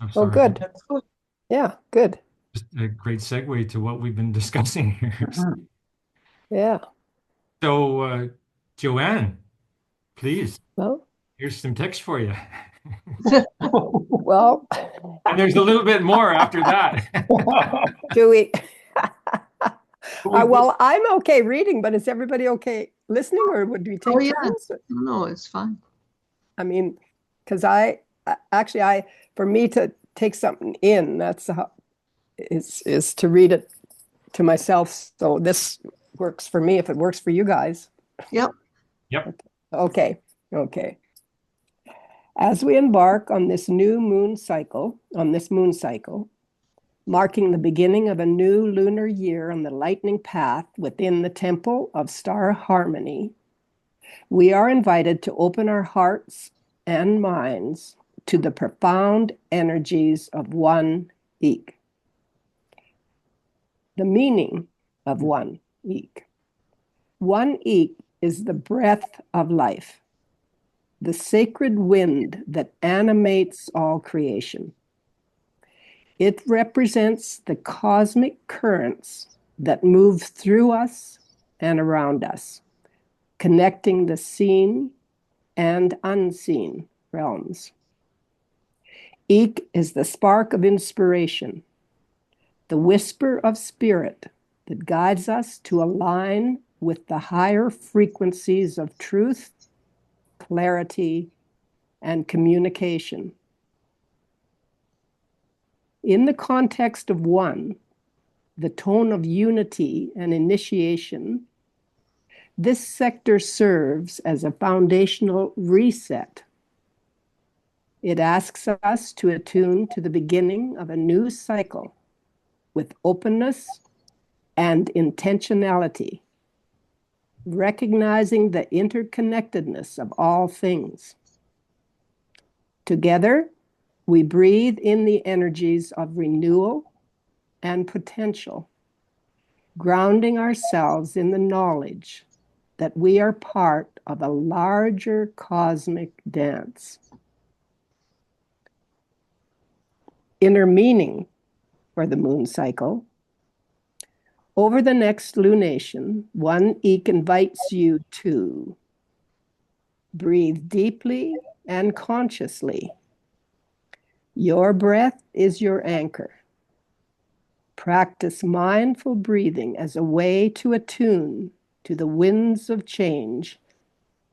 of Oh, Star. good. That's good. Yeah, good. Just a great segue to what we've been discussing here. Mhm. Yeah. So, Joanne, please, Well, here's some text for you. well, And there's a little bit more after that. do we? Well, I'm okay reading, but is everybody okay listening, or would we take Oh, yeah. turns? No, it's fine. I mean, because for me to take something in, that's how is to read it to myself. So this works for me. If it works for you guys, Yep. Yep. okay, okay. As we embark on this moon cycle, marking the beginning of a new lunar year on the lightning path within the temple of star harmony, we are invited to open our hearts and minds to the profound energies of one Ik. The meaning of one eek. One eek is the breath of life, the sacred wind that animates all creation. It represents the cosmic currents that move through us and around us, connecting the seen and unseen realms. Eek is the spark of inspiration, the whisper of spirit that guides us to align with the higher frequencies of truth, clarity, and communication. In the context of one, the tone of unity and initiation, this sector serves as a foundational reset. It asks us to attune to the beginning of a new cycle with openness and intentionality, recognizing the interconnectedness of all things. Together, we breathe in the energies of renewal and potential, grounding ourselves in the knowledge that we are part of a larger cosmic dance. Inner meaning for the moon cycle. Over the next lunation, one eek invites you to breathe deeply and consciously. Your breath is your anchor. Practice mindful breathing as a way to attune to the winds of change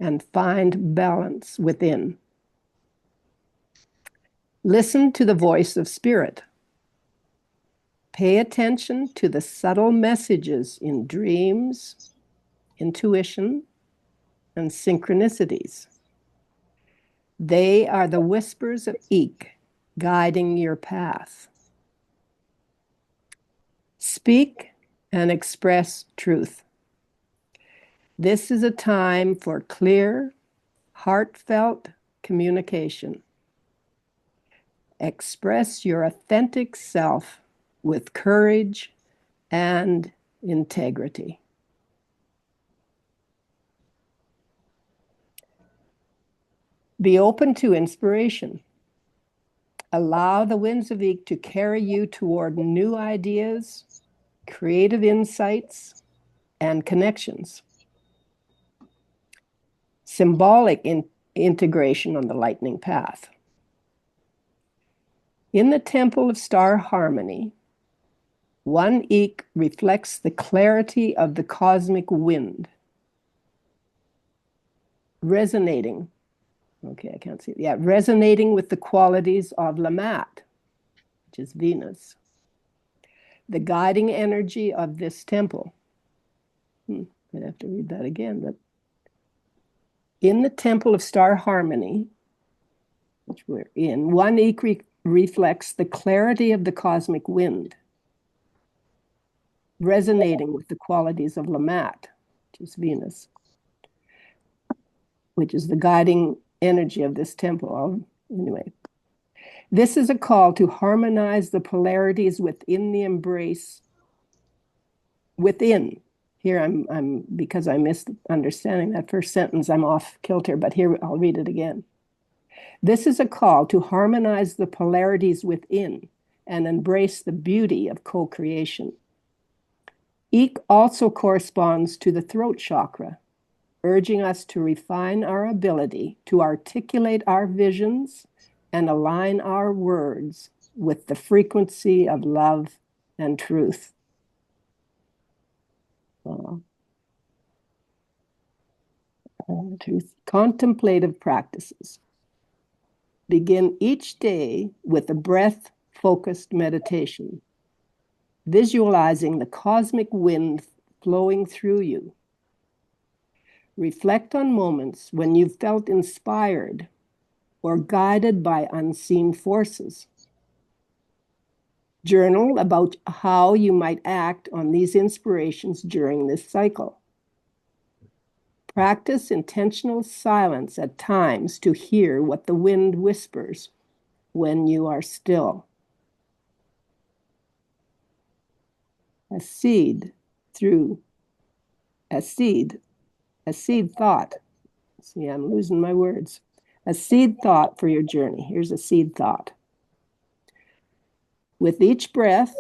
and find balance within. Listen to the voice of spirit. Pay attention to the subtle messages in dreams, intuition, and synchronicities. They are the whispers of eek guiding your path. Speak and express truth. This is a time for clear, heartfelt communication. Express your authentic self with courage and integrity. Be open to inspiration. Allow the winds of eek to carry you toward new ideas, creative insights, and connections. Symbolic integration on the lightning path. In the temple of star harmony, one eek reflects the clarity of the cosmic wind, resonating with the qualities of Lamat, which is Venus, the guiding energy of this temple. I'd have to read that again, but in the temple of star harmony, which we're in, one eek reflects the clarity of the cosmic wind, resonating with the qualities of Lamat, which is Venus, which is the guiding energy of this temple. Anyway, this is a call to harmonize the polarities within the embrace. Within. Here I'm because I missed understanding that first sentence, I'm off kilter, but here I'll read it again. This is a call to harmonize the polarities within and embrace the beauty of co-creation. Eek also corresponds to the throat chakra, urging us to refine our ability to articulate our visions and align our words with the frequency of love and truth. Contemplative practices. Begin each day with a breath-focused meditation, visualizing the cosmic wind flowing through you. Reflect on moments when you've felt inspired or guided by unseen forces. Journal about how you might act on these inspirations during this cycle. Practice intentional silence at times to hear what the wind whispers when you are still. A seed through a seed thought. See, I'm losing my words. A seed thought for your journey. Here's a seed thought. With each breath,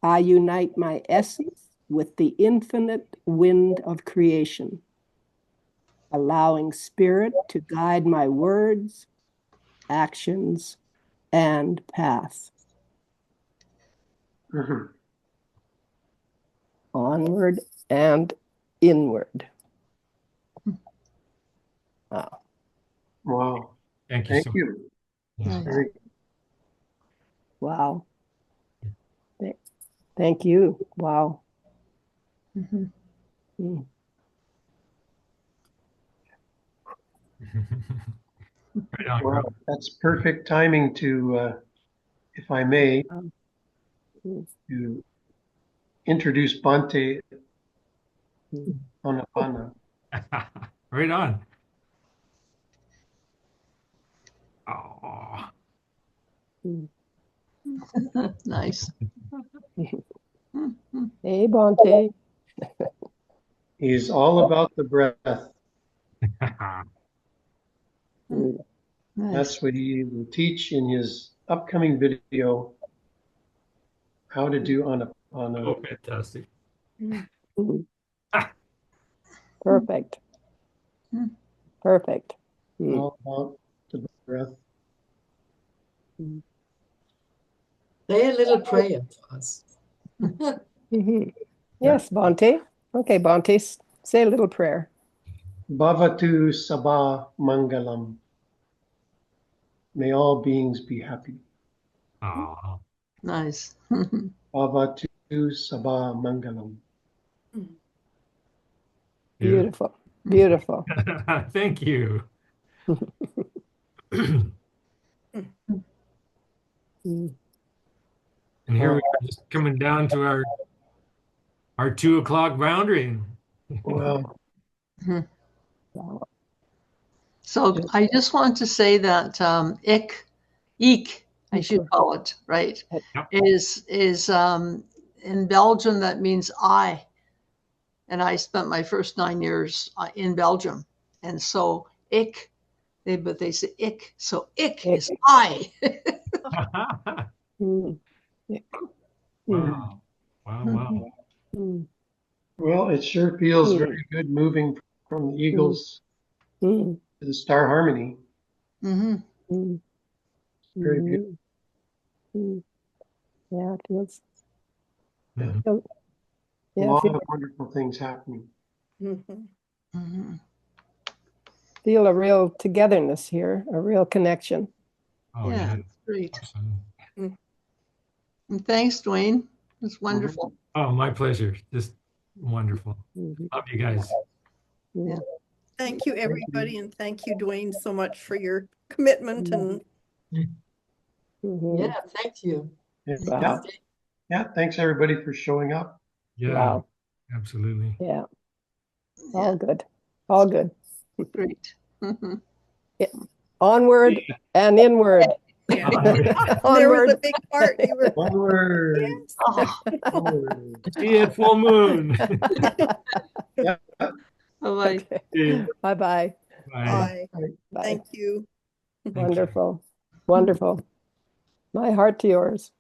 I unite my essence with the infinite wind of creation, allowing spirit to guide my words, actions, and path. Mhm. Onward and inward. Wow. Wow. Thank you Thank so much. you. Yeah. Very Wow. Thank you. Wow. Mhm. Mm. Right on, well. bro. That's perfect timing to, if I may, Mm. to introduce Bhante Mm. Anapana. Right on. Oh, Mm. Nice. Hey, Bhante. He's all about the breath. Mm. Nice. That's what he will teach in his upcoming video, how to do Anapana. oh, fantastic. Mm. Perfect. Mm. Perfect. Mm. All about the breath. Mm. Say a little prayer for us. Mhm. Yes, Bhante. Okay, Bhante, say a little prayer. Bhavatu Sabha Mangalam. May all beings be happy. Oh, Nice. Bhavatu Sabha Mangalam. Beautiful. Beautiful. Thank you. Mm. And here we are just coming down to our 2 o'clock boundary. Well, Wow. So I just want to say that ik, I should call it, right, Yep. is in Belgium that means I. And I spent my first 9 years in Belgium. And so ik, but they say ik. So ik is I. Mm. Yeah. Mm. Wow. Wow, wow. Mm. well, it sure feels very good moving from the Eagles Mm. to the Star Harmony. Mm-hmm. Mm. Very Mm. beautiful. Mm. Yeah, it feels. Mhm. A Yeah, lot of wonderful things happening. Mhm. Mm-hmm. feel a real togetherness here, a real connection. Oh, Yeah, yeah. it's great. Absolutely. And thanks, Dwayne. It's wonderful. Oh, my pleasure. Just wonderful. Mhm. Love you guys. Yeah. Thank you, everybody, and thank you, Dwayne, so much for your commitment and Mhm. Yeah, thank you. Yeah, yeah. Thanks everybody for showing up. Yeah, Wow. absolutely. Yeah. Yeah, All good. All good. great. Mhm. Onward and inward. yeah. Onward. There was Onward. a big part you were. Onward. Yes. Oh, Onward. See you at full moon. Yeah. bye-bye. Okay. Okay. Bye-bye. Bye. Bye. Bye. Thank you. Thank you. Wonderful. Wonderful. My heart to yours.